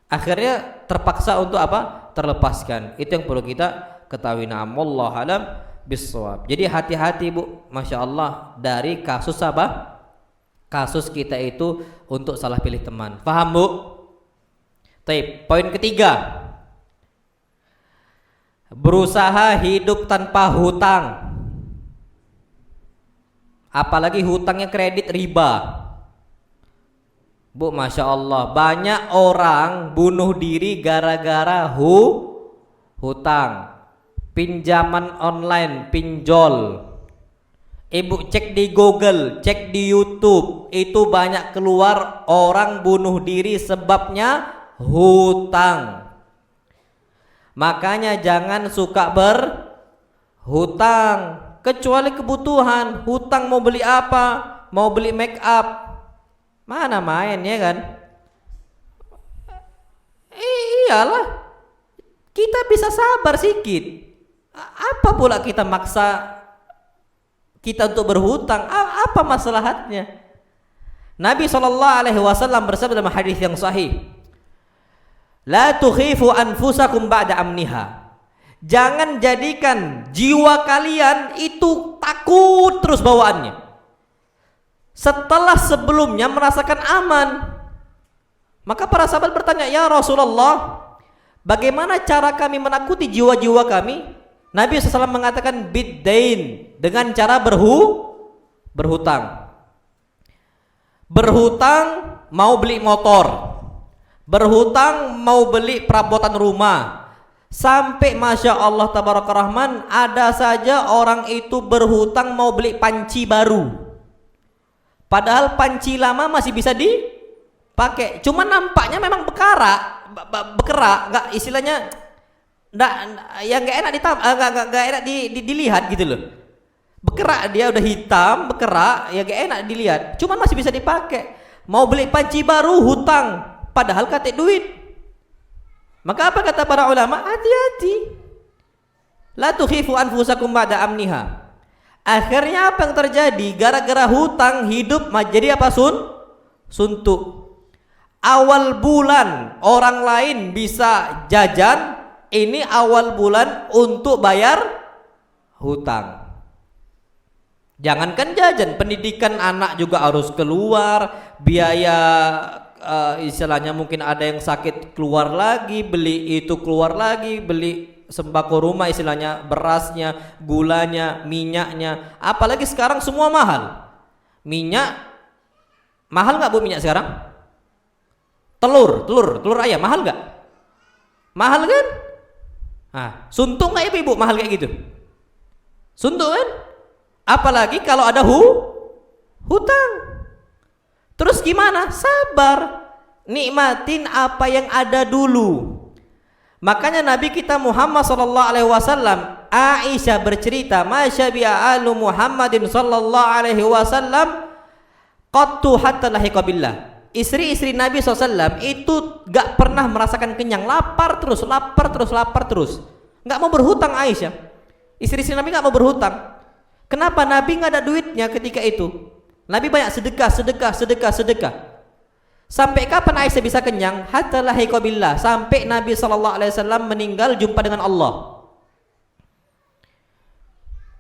Akhirnya terpaksa untuk apa? Terlepaskan. Itu yang perlu kita ketahui. Wallahu alam bissawab. Jadi hati-hati Bu, Masya Allah, dari kasus apa? Kasus kita itu untuk salah pilih teman. Paham Bu? Baik, poin ketiga, berusaha hidup tanpa hutang. Apalagi hutangnya kredit riba. Bu, Masya Allah, banyak orang bunuh diri gara-gara hutang. Pinjaman online, pinjol. Ibu cek di Google, cek di YouTube, itu banyak keluar orang bunuh diri sebabnya hutang. Makanya jangan suka berhutang, kecuali kebutuhan. Hutang mau beli apa? Mau beli make up, mana main ya kan? Iyalah, kita bisa sabar sedikit. Apa pula kita maksa kita untuk berhutang? Apa masalahnya? Nabi SAW bersabda dalam hadis yang sahih, la tukhifu anfusakum ba'da amniha. Jangan jadikan jiwa kalian itu takut terus bawaannya setelah sebelumnya merasakan aman. Maka para sahabat bertanya, ya Rasulullah, bagaimana cara kami menakuti jiwa-jiwa kami? Nabi SAW mengatakan biddain, dengan cara berhutang. Berhutang mau beli motor, berhutang mau beli perabotan rumah, sampai Masya Allah tabaraka rahman, ada saja orang itu berhutang mau beli panci baru, padahal panci lama masih bisa dipakai, cuma nampaknya memang bekerak, nggak, istilahnya yang nggak enak dilihat gitu loh. Bekerak, dia udah hitam, bekerak, ya nggak enak dilihat, cuman masih bisa dipakai. Mau beli panci baru hutang, padahal kate duit. Maka apa kata para ulama? Hati-hati. La tukhifu anfusakum ba'da amniha. Akhirnya apa yang terjadi? Gara-gara hutang hidup jadi apa? Suntuk. Awal bulan orang lain bisa jajan, ini awal bulan untuk bayar hutang. Jangankan jajan, pendidikan anak juga harus keluar, biaya istilahnya mungkin ada yang sakit keluar lagi, beli itu keluar lagi, beli sembako rumah istilahnya, berasnya, gulanya, minyaknya. Apalagi sekarang semua mahal. Minyak mahal nggak Bu minyak sekarang? Telur ayam mahal nggak? Mahal kan? Nah, suntuk nggak ya Ibu mahal kayak gitu? Suntuk kan? Apalagi kalau ada hutang. Terus gimana? Sabar, nikmatin apa yang ada dulu. Makanya Nabi kita Muhammad SAW, Aisyah bercerita, masyabi'a alu Muhammadin sallallahu alaihi wasallam qattu hatta lahiqa billah. Istri-istri Nabi SAW itu gak pernah merasakan kenyang, lapar terus, gak mau berhutang. Aisyah, istri-istri Nabi gak mau berhutang. Kenapa? Nabi gak ada duitnya ketika itu. Nabi banyak sedekah. Sampai kapan Aisyah bisa kenyang? Hatta lahiqa billah, sampai Nabi SAW meninggal jumpa dengan Allah.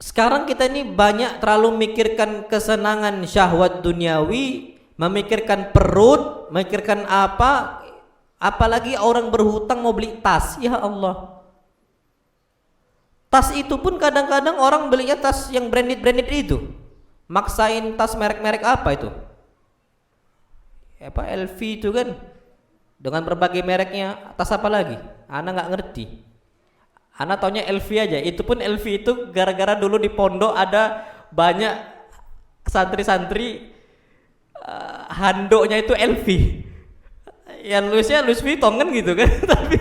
Sekarang kita ini banyak terlalu memikirkan kesenangan syahwat duniawi, memikirkan perut, memikirkan apa, apalagi orang berhutang mau beli tas. Ya Allah, tas itu pun kadang-kadang orang belinya tas yang branded itu, maksain tas merek-merek apa itu, apa LV itu kan, dengan berbagai mereknya, atas apa lagi? Ana nggak ngerti. Ana taunya LV aja. Itu pun LV itu gara-gara dulu di pondok ada banyak santri-santri handuknya itu LV. Yang Louisnya Louis Vuitton kan gitu kan. Tapi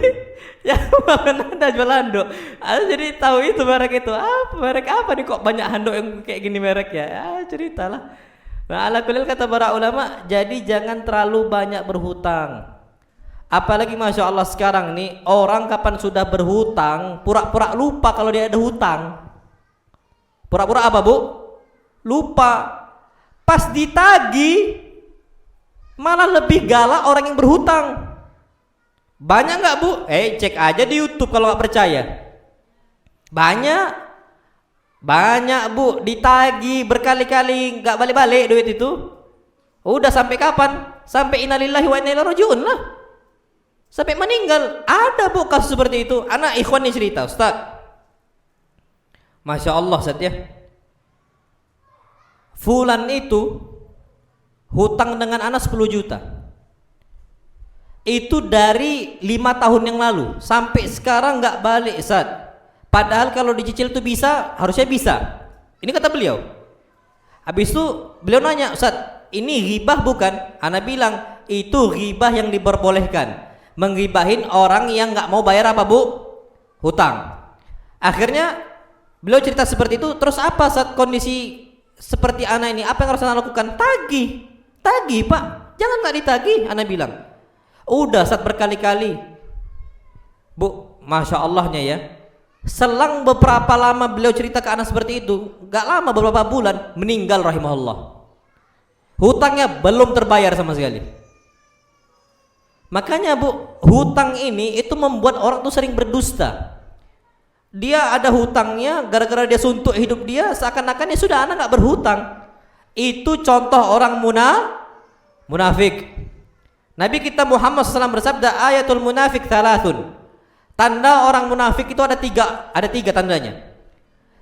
ya mana ada jual handuk. Jadi tahu itu merek itu. Merek apa nih kok banyak handuk yang kayak gini merek ya? Ceritalah. Nah, ala kulil kata para ulama, jadi jangan terlalu banyak berhutang. Apalagi Masya Allah sekarang nih, orang kapan sudah berhutang, pura-pura lupa kalau dia ada hutang. Pura-pura apa bu? Lupa. Pas ditagih, malah lebih galak orang yang berhutang. Banyak nggak bu? Cek aja di YouTube kalau nggak percaya. Banyak bu, ditagih berkali-kali nggak balik-balik duit itu. Udah sampai kapan? Sampai innalillahi wa inna ilaihi raji'un lah. Sampai meninggal. Ada bu kasus seperti itu. Anak ikhwan nih cerita, Ustaz. Masya Allah Ustaz ya. Fulan itu hutang dengan anak 10 juta. Itu dari 5 tahun yang lalu sampai sekarang nggak balik Ustaz. Padahal kalau dicicil itu bisa, harusnya bisa. Ini kata beliau. Habis itu beliau nanya, Ustaz, ini ghibah bukan? Ana bilang itu ghibah yang diperbolehkan. Menggibahin orang yang nggak mau bayar apa bu? Hutang. Akhirnya beliau cerita seperti itu. Terus apa saat kondisi seperti ana ini? Apa yang harus ana lakukan? Tagih pak. Jangan nggak ditagih. Ana bilang. Udah saat berkali-kali. Bu, Masya Allahnya ya. Selang beberapa lama beliau cerita ke ana seperti itu. Gak lama beberapa bulan meninggal rahimahullah. Hutangnya belum terbayar sama sekali. Makanya bu, hutang ini itu membuat orang tuh sering berdusta. Dia ada hutangnya, gara-gara dia suntuk hidup dia, seakan-akan ya sudah anak nggak berhutang. Itu contoh orang munafik. Nabi kita Muhammad SAW bersabda, ayatul munafik thalathun. Tanda orang munafik itu ada tiga tandanya.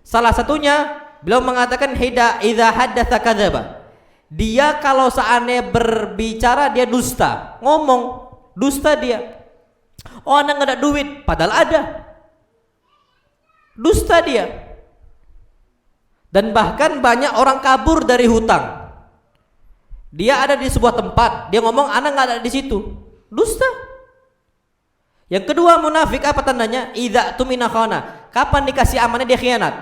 Salah satunya beliau mengatakan idza haddatsa kadzaba. Dia kalau seandainya berbicara dia dusta, ngomong dusta dia. Oh anak nggak ada duit, padahal ada. Dusta dia. Dan bahkan banyak orang kabur dari hutang. Dia ada di sebuah tempat, dia ngomong anak nggak ada di situ. Dusta. Yang kedua munafik apa tandanya? Idza tumina khana. Kapan dikasih amanah dia khianat.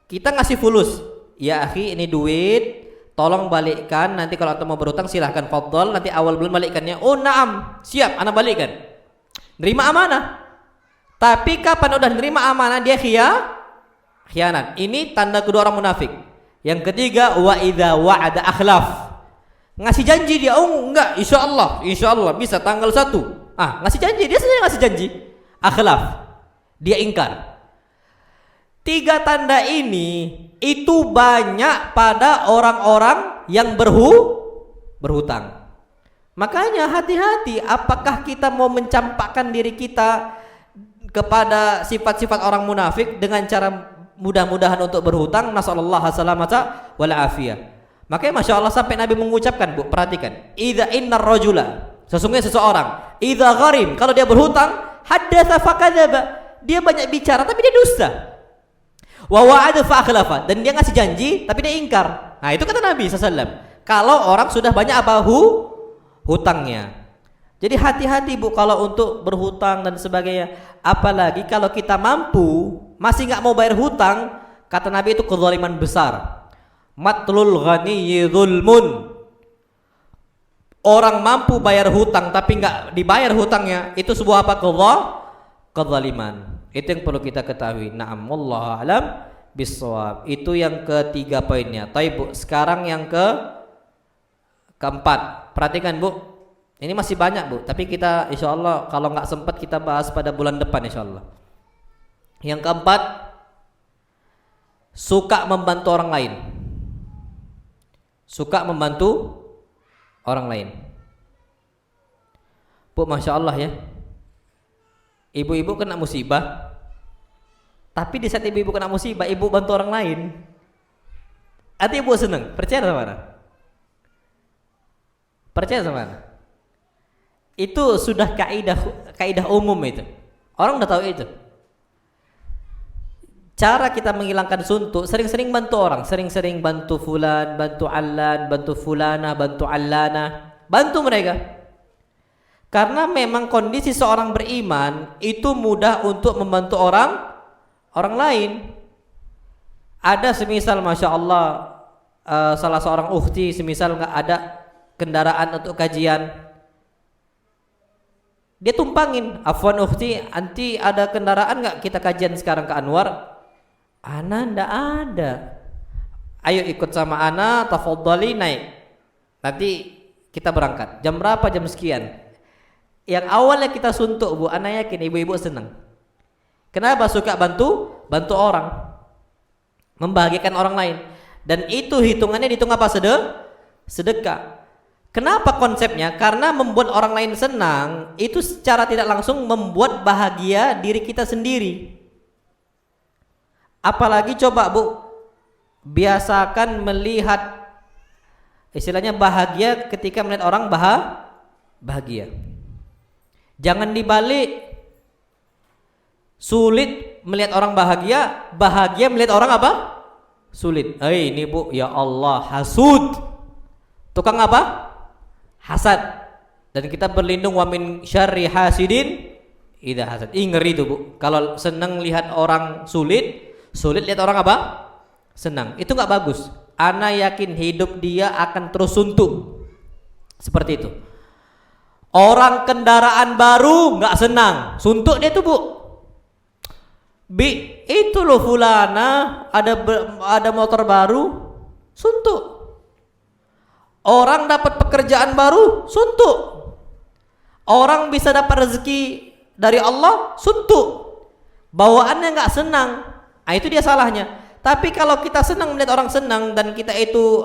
Kita ngasih fulus. Ya akhi ini duit, tolong balikkan, nanti kalau antum mau berhutang silahkan fadhal, nanti awal bulan balikkannya. Oh naam, siap, ana balikkan. Nerima amanah. Tapi kapan udah nerima amanah dia khianat. Ini tanda kedua orang munafik. Yang ketiga wa idza wa'ada akhlaf. Ngasih janji dia, oh enggak, insya Allah bisa tanggal 1. Ngasih janji, dia sendiri ngasih janji. Akhlaf. Dia ingkar. 3 tanda ini itu banyak pada orang-orang yang berhutang. Makanya hati-hati, apakah kita mau mencampakkan diri kita kepada sifat-sifat orang munafik dengan cara mudah-mudahan untuk berhutang. Nasallallahu salamata wal afiyah. Makanya Masya Allah sampai Nabi mengucapkan, bu, perhatikan, idza innar rajula, sesungguhnya seseorang, idza gharim, kalau dia berhutang, haddatsa fakadzaba, dia banyak bicara tapi dia dusta. Wa wa'ada fa akhlafa, dan dia ngasih janji tapi dia ingkar. Nah, itu kata Nabi SAW. Kalau orang sudah banyak apa hutangnya. Jadi hati-hati bu kalau untuk berhutang dan sebagainya. Apalagi kalau kita mampu masih nggak mau bayar hutang, kata Nabi itu kezaliman besar. Matlul ghaniyyi dzulmun. Orang mampu bayar hutang tapi nggak dibayar hutangnya, itu sebuah apa? Kezaliman. Itu yang perlu kita ketahui. Na'am, wallahu a'lam bissawab. Itu yang ketiga poinnya. Baik bu, sekarang yang keempat. Perhatikan bu, ini masih banyak bu, tapi kita insya Allah kalau nggak sempat kita bahas pada bulan depan insya Allah. Yang keempat, suka membantu orang lain. Suka membantu orang lain. Bu, Masya Allah ya, ibu-ibu kena musibah, tapi di saat ibu-ibu kena musibah, ibu bantu orang lain, hati ibu seneng. Percaya sama mana? Percaya sama mana? Itu sudah kaidah umum itu. Orang udah tahu itu. Cara kita menghilangkan suntuk, sering-sering bantu orang, sering-sering bantu fulan, bantu allan, bantu fulana, bantu allana, bantu mereka. Karena memang kondisi seorang beriman itu mudah untuk membantu orang lain. Ada semisal masya Allah salah seorang ukhti semisal nggak ada kendaraan untuk kajian, dia tumpangin, afwan ukhti, anti ada kendaraan nggak kita kajian sekarang ke Anwar? Ana ndak ada. Ayo ikut sama ana, tafadhali naik. Nanti kita berangkat. Jam berapa? Jam sekian. Yang awalnya kita suntuk, Bu, ana yakin ibu-ibu senang. Kenapa? Suka bantu orang, membahagiakan orang lain. Dan itu hitungannya dihitung apa? Sedekah. Kenapa konsepnya? Karena membuat orang lain senang itu secara tidak langsung membuat bahagia diri kita sendiri. Apalagi coba Bu, biasakan melihat istilahnya bahagia ketika melihat orang bahagia. Jangan dibalik, sulit melihat orang bahagia, bahagia melihat orang apa? Sulit. Ini Bu, ya Allah, hasud. Tukang apa? Hasad. Dan kita berlindung wa min syarri hasidin idza hasad. Ngeri itu Bu. Kalau senang lihat orang sulit lihat orang apa? Senang. Itu nggak bagus. Ana yakin hidup dia akan terus suntuk. Seperti itu. Orang kendaraan baru nggak senang, suntuk dia tuh Bu. Itu loh fulana ada motor baru, suntuk. Orang dapat pekerjaan baru, suntuk. Orang bisa dapat rezeki dari Allah, suntuk. Bawaannya nggak senang. Itu dia salahnya. Tapi kalau kita senang melihat orang senang dan kita itu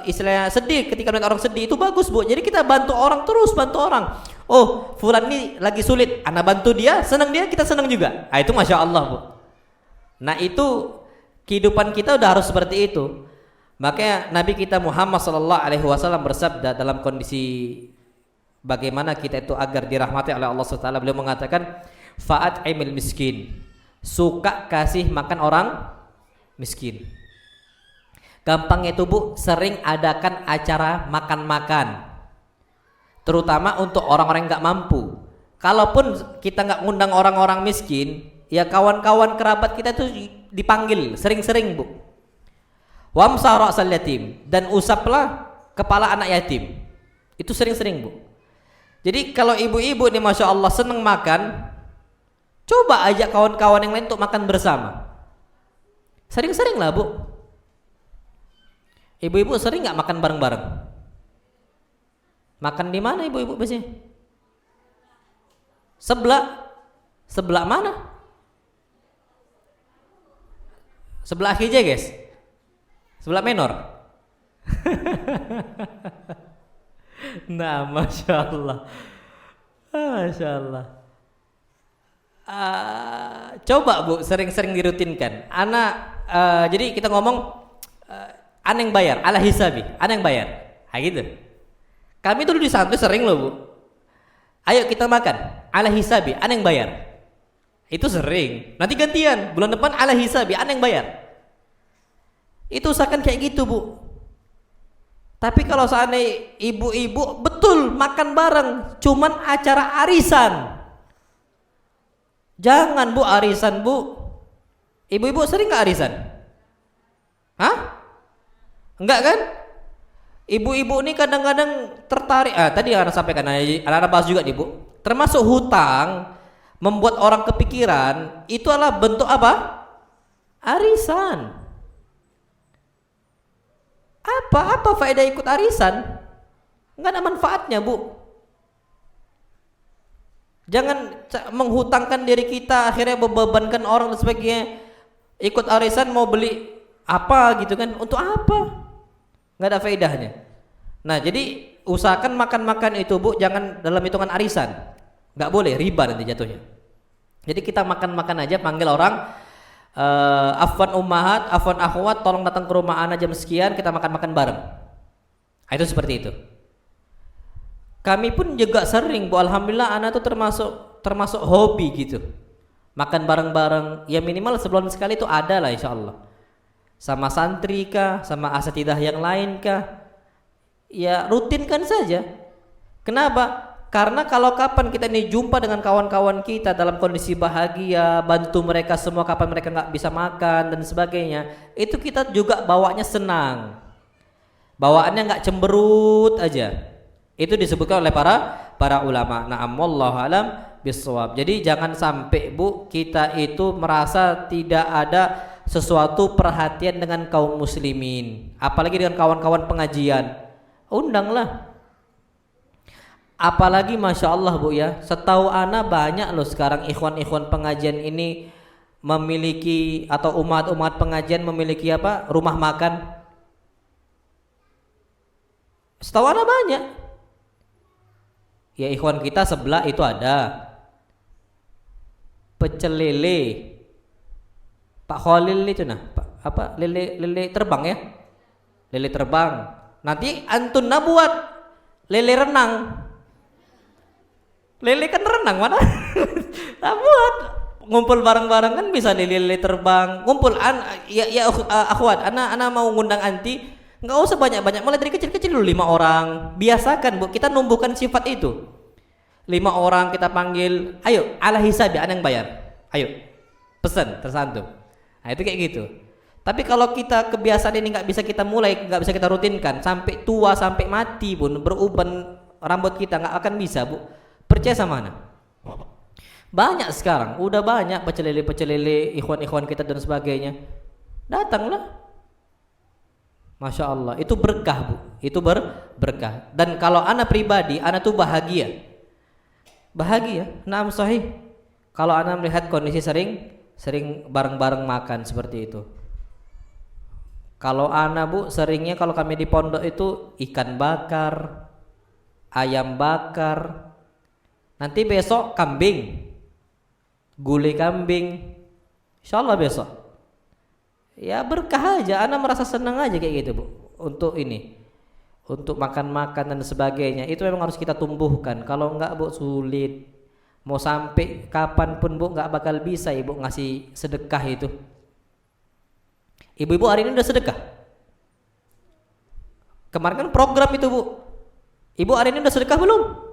istilahnya sedih ketika melihat orang sedih, itu bagus Bu. Jadi kita bantu orang terus, bantu orang. Oh, fulan ini lagi sulit, ana bantu dia, senang dia, kita senang juga. Itu masya Allah Bu. Nah itu kehidupan kita udah harus seperti itu. Makanya Nabi kita Muhammad SAW bersabda dalam kondisi bagaimana kita itu agar dirahmati oleh Allah SWT. Beliau mengatakan, fa'at'imil miskin, suka kasih makan orang miskin. Gampang itu Bu, sering adakan acara makan-makan, terutama untuk orang-orang yang nggak mampu. Kalaupun kita nggak ngundang orang-orang miskin, ya kawan-kawan kerabat kita itu dipanggil sering-sering Bu. Wamsah ra'sal yatim, dan usaplah kepala anak yatim. Itu sering-sering Bu. Jadi kalau ibu-ibu nih masya Allah seneng makan, coba ajak kawan-kawan yang lain untuk makan bersama. Sering-sering lah Bu. Ibu-ibu sering nggak makan bareng-bareng? Makan di mana ibu-ibu biasanya? Sebelah mana? Sebelah aja guys. Sebelah menor. Nah, masya Allah, masya Allah. Coba Bu, sering-sering dirutinkan. Jadi kita ngomong, ana yang bayar, ala hisabi, ana yang bayar. Gitu. Kami dulu di santri sering loh Bu. Ayo kita makan, ala hisabi, ana yang bayar. Itu sering. Nanti gantian, bulan depan ala hisabi, ana yang bayar. Itu usahakan kayak gitu Bu. Tapi kalau seandainya ibu-ibu betul makan bareng, cuman acara arisan, jangan Bu arisan Bu. Ibu-ibu sering nggak arisan? Enggak kan? Ibu-ibu ini kadang-kadang tertarik. Tadi anak sampaikan, anak bahas juga nih Bu. Termasuk hutang membuat orang kepikiran itu adalah bentuk apa? Arisan. Apa faedah ikut arisan? Enggak ada manfaatnya Bu. Jangan menghutangkan diri kita, akhirnya membebankan orang dan sebagainya. Ikut arisan mau beli apa gitu kan? Untuk apa? Enggak ada faedahnya. Nah jadi usahakan makan-makan itu Bu, jangan dalam hitungan arisan. Enggak boleh, riba nanti jatuhnya. Jadi kita makan-makan aja, panggil orang, afwan ummahat, afwan akhwat, tolong datang ke rumah ana jam sekian, kita makan-makan bareng. Itu seperti itu. Kami pun juga sering, Bu. Alhamdulillah anak tuh termasuk hobi gitu. Makan bareng-bareng, ya minimal sebulan sekali itu ada lah insya Allah. Sama santri kah, sama asatidah yang lain kah, ya rutinkan saja. Kenapa? Karena kalau kapan kita ini jumpa dengan kawan-kawan kita dalam kondisi bahagia, bantu mereka semua kapan mereka nggak bisa makan dan sebagainya, itu kita juga bawanya senang, bawaannya nggak cemberut aja. Itu disebutkan oleh para ulama. Na'am wallahu alam bisawab. Jadi jangan sampai, Bu, kita itu merasa tidak ada sesuatu perhatian dengan kaum muslimin, apalagi dengan kawan-kawan pengajian. Undanglah. Apalagi Masya Allah, Bu, ya, setahu ana banyak loh sekarang ikhwan-ikhwan pengajian ini memiliki, atau umat-umat pengajian memiliki apa, rumah makan. Setahu ana banyak. Ya ikhwan kita sebelah itu ada pecel lele Pak Khalil itu, nah apa, lele terbang ya, lele terbang. Nanti antun buat lele renang. Lele kan renang mana? Nah, buat ngumpul bareng-bareng kan bisa lele terbang. Ngumpul akhwat, ana mau ngundang anti, nggak usah banyak-banyak, mulai dari kecil-kecil dulu, 5 orang. Biasakan, Bu, kita numbuhkan sifat itu. 5 orang kita panggil, ayo ala hisabi, ana yang bayar. Ayo. Pesan tersantum. Nah, itu kayak gitu. Tapi kalau kita kebiasaan ini nggak bisa kita mulai, nggak bisa kita rutinkan, sampai tua, sampai mati pun beruban rambut kita nggak akan bisa, Bu. Percaya sama ana. Banyak sekarang, udah banyak pecel lele, ikhwan-ikhwan kita dan sebagainya. Datanglah. Masya Allah, itu berkah, Bu. Itu berkah. Dan kalau ana pribadi, ana tuh bahagia. Bahagia, naam sahih. Kalau ana melihat kondisi sering bareng-bareng makan seperti itu. Kalau ana, Bu, seringnya kalau kami di pondok itu ikan bakar, ayam bakar. Nanti besok kambing, gulai kambing, insya Allah besok. Ya berkah aja, ana merasa senang aja kayak gitu, Bu. Untuk ini, untuk makan-makan dan sebagainya, itu memang harus kita tumbuhkan. Kalau enggak, Bu, sulit. Mau sampai kapanpun, Bu, enggak bakal bisa Ibu ngasih sedekah itu. Ibu-ibu hari ini udah sedekah. Kemarin kan program itu, Bu. Ibu hari ini udah sedekah belum?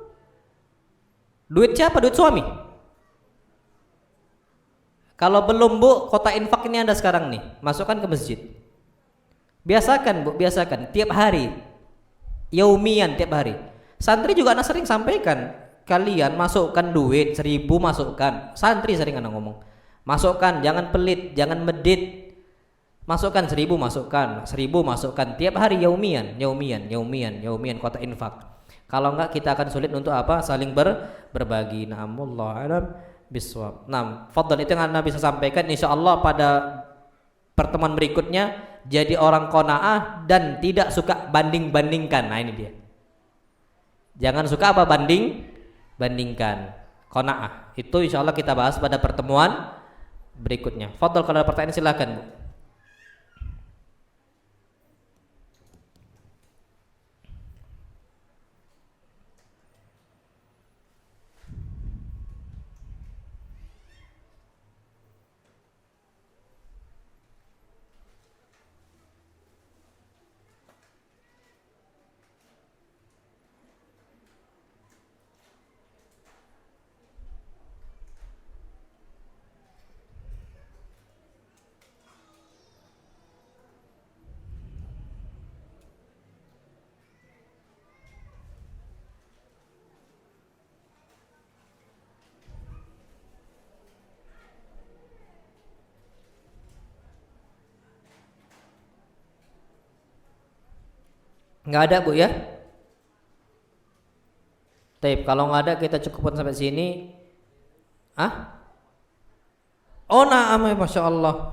Duit siapa? Duit suami? Kalau belum, Bu, kota infak ini ada sekarang nih, masukkan ke masjid. Biasakan, Bu, biasakan tiap hari, yaumian, tiap hari. Santri juga anak sering sampaikan, kalian masukkan duit 1.000, masukkan. Santri sering anak ngomong, masukkan, jangan pelit, jangan medit. Masukkan 1.000, masukkan 1.000, masukkan tiap hari, yaumian kota infak. Kalau enggak kita akan sulit untuk apa? Saling berbagi. Na'amullah alam biswab. Nah, fadhal itu yang Anda bisa sampaikan, insyaallah pada pertemuan berikutnya jadi orang qanaah dan tidak suka banding-bandingkan. Nah, ini dia. Jangan suka apa? Bandingkan. Qanaah. Itu insyaallah kita bahas pada pertemuan berikutnya. Fadhal, kalau ada pertanyaan silakan, Bu. Nggak ada, Bu, ya? Taib, kalau nggak ada kita cukupkan sampai sini. Oh, na'am, Masya Allah.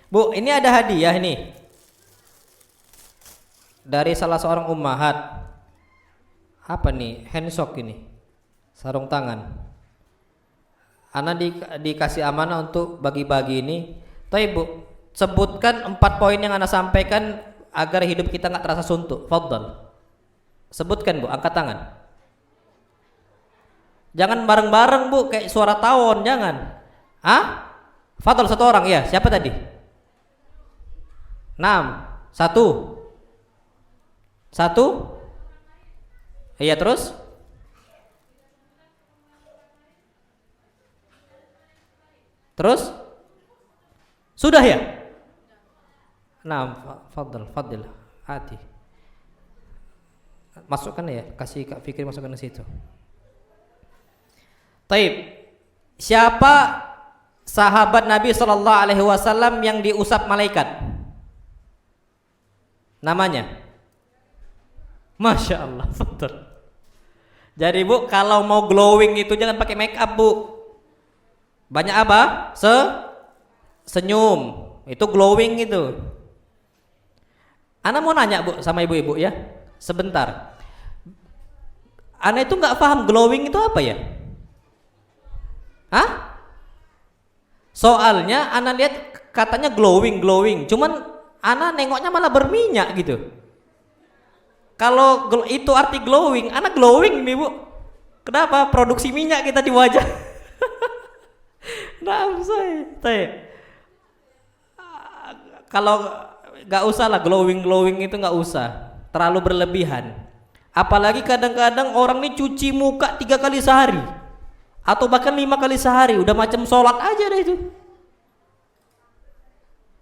Bu, ini ada hadiah nih dari salah seorang ummahat. Apa nih? Handsock ini, sarung tangan. Ana dikasih amanah untuk bagi-bagi ini. Taib, Bu, sebutkan 4 poin yang Ana sampaikan agar hidup kita nggak terasa suntuk. Fadhal. Sebutkan, Bu, angkat tangan. Jangan bareng-bareng Bu, kayak suara tawon, jangan. Ah? Fadol satu orang ya. Siapa tadi? 6. Satu. Satu. Iya terus? Terus? Sudah ya? Nah, Fadl, Fadil, hati. Masukkan ya, kasih Kak Fikri masukkan ke situ. Taib. Siapa sahabat Nabi Shallallahu Alaihi Wasallam yang diusap malaikat? Namanya? Masya Allah, betul. Jadi Bu, kalau mau glowing itu jangan pakai make up Bu. Banyak apa? Senyum. Itu glowing itu. Ana mau nanya Bu sama ibu-ibu ya, sebentar. Ana itu nggak paham glowing itu apa ya? Hah? Soalnya Ana lihat katanya glowing, cuman Ana nengoknya malah berminyak gitu. Kalau itu arti glowing, Ana glowing nih Bu. Kenapa? Produksi minyak kita di wajah. Nah, saya. Kalau nggak usah lah glowing itu nggak usah, terlalu berlebihan. Apalagi kadang-kadang orang nih cuci muka 3 kali sehari atau bahkan 5 kali sehari, udah macam sholat aja deh itu.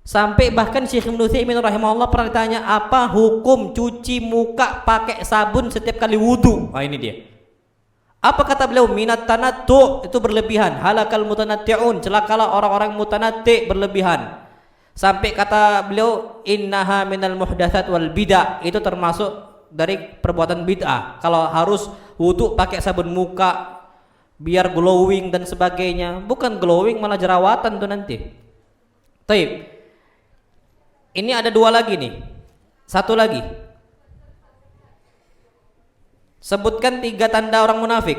Sampai bahkan Syekh Ibnu Utsaimin rahimahullah pernah ditanya apa hukum cuci muka pakai sabun setiap kali wudu. Ini dia. Apa kata beliau? Minat tanattu, itu berlebihan. Halakal mutanatti'un, celakalah orang-orang mutanatti, berlebihan. Sampai kata beliau innaha minal muhdatsat wal bid'ah, itu termasuk dari perbuatan bid'ah. Kalau harus wudu pakai sabun muka biar glowing dan sebagainya, bukan glowing malah jerawatan tuh nanti. Taib. Ini ada 2 lagi nih. Satu lagi. Sebutkan 3 tanda orang munafik.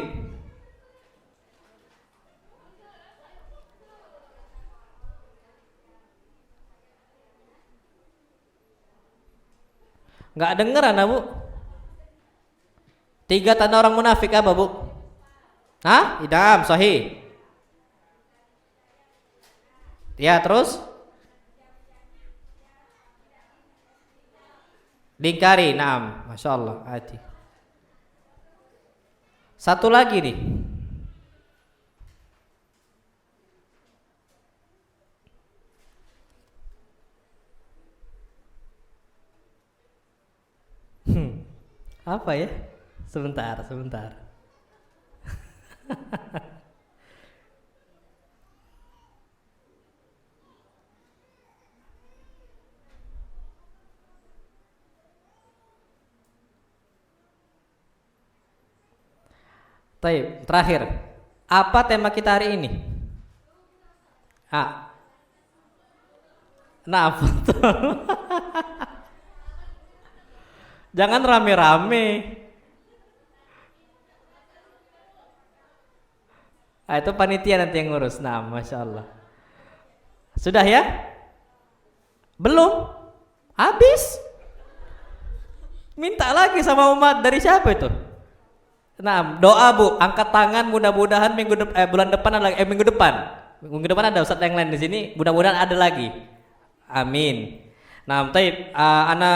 Nggak denger Anda Bu? 3 tanda orang munafik apa Bu? Hah? Idam, sahih. Ya terus? Lingkari, naam. Masya Allah, hati. Satu lagi nih. Apa ya? Sebentar. Taib, terakhir. Apa tema kita hari ini? Nah, betul. Jangan rame-rame. Itu panitia nanti yang ngurus. Nah, Masya Allah. Sudah ya? Belum? Habis? Minta lagi sama umat. Dari siapa itu? Nah, doa Bu, angkat tangan, mudah-mudahan minggu depan ada ustadz yang lain di sini, mudah-mudahan ada lagi. Amin. Nah, taib, ana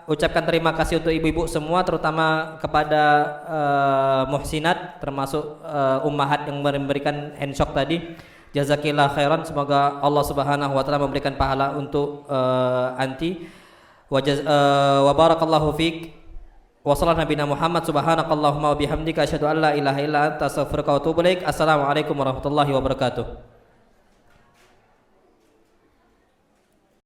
ucapkan terima kasih untuk ibu-ibu semua, terutama kepada muhsinat, termasuk ummahat yang memberikan handshock tadi. Jazakillah khairan, semoga Allah Subhanahu wa taala memberikan pahala untuk anti. Wa barakallahu fiik. Wa sallallahu nabiyana Muhammad, subhanakallahumma wa bihamdika asyhadu an la ilaha illa anta astaghfiruka wa atubu ilaik. Assalamualaikum warahmatullahi wabarakatuh.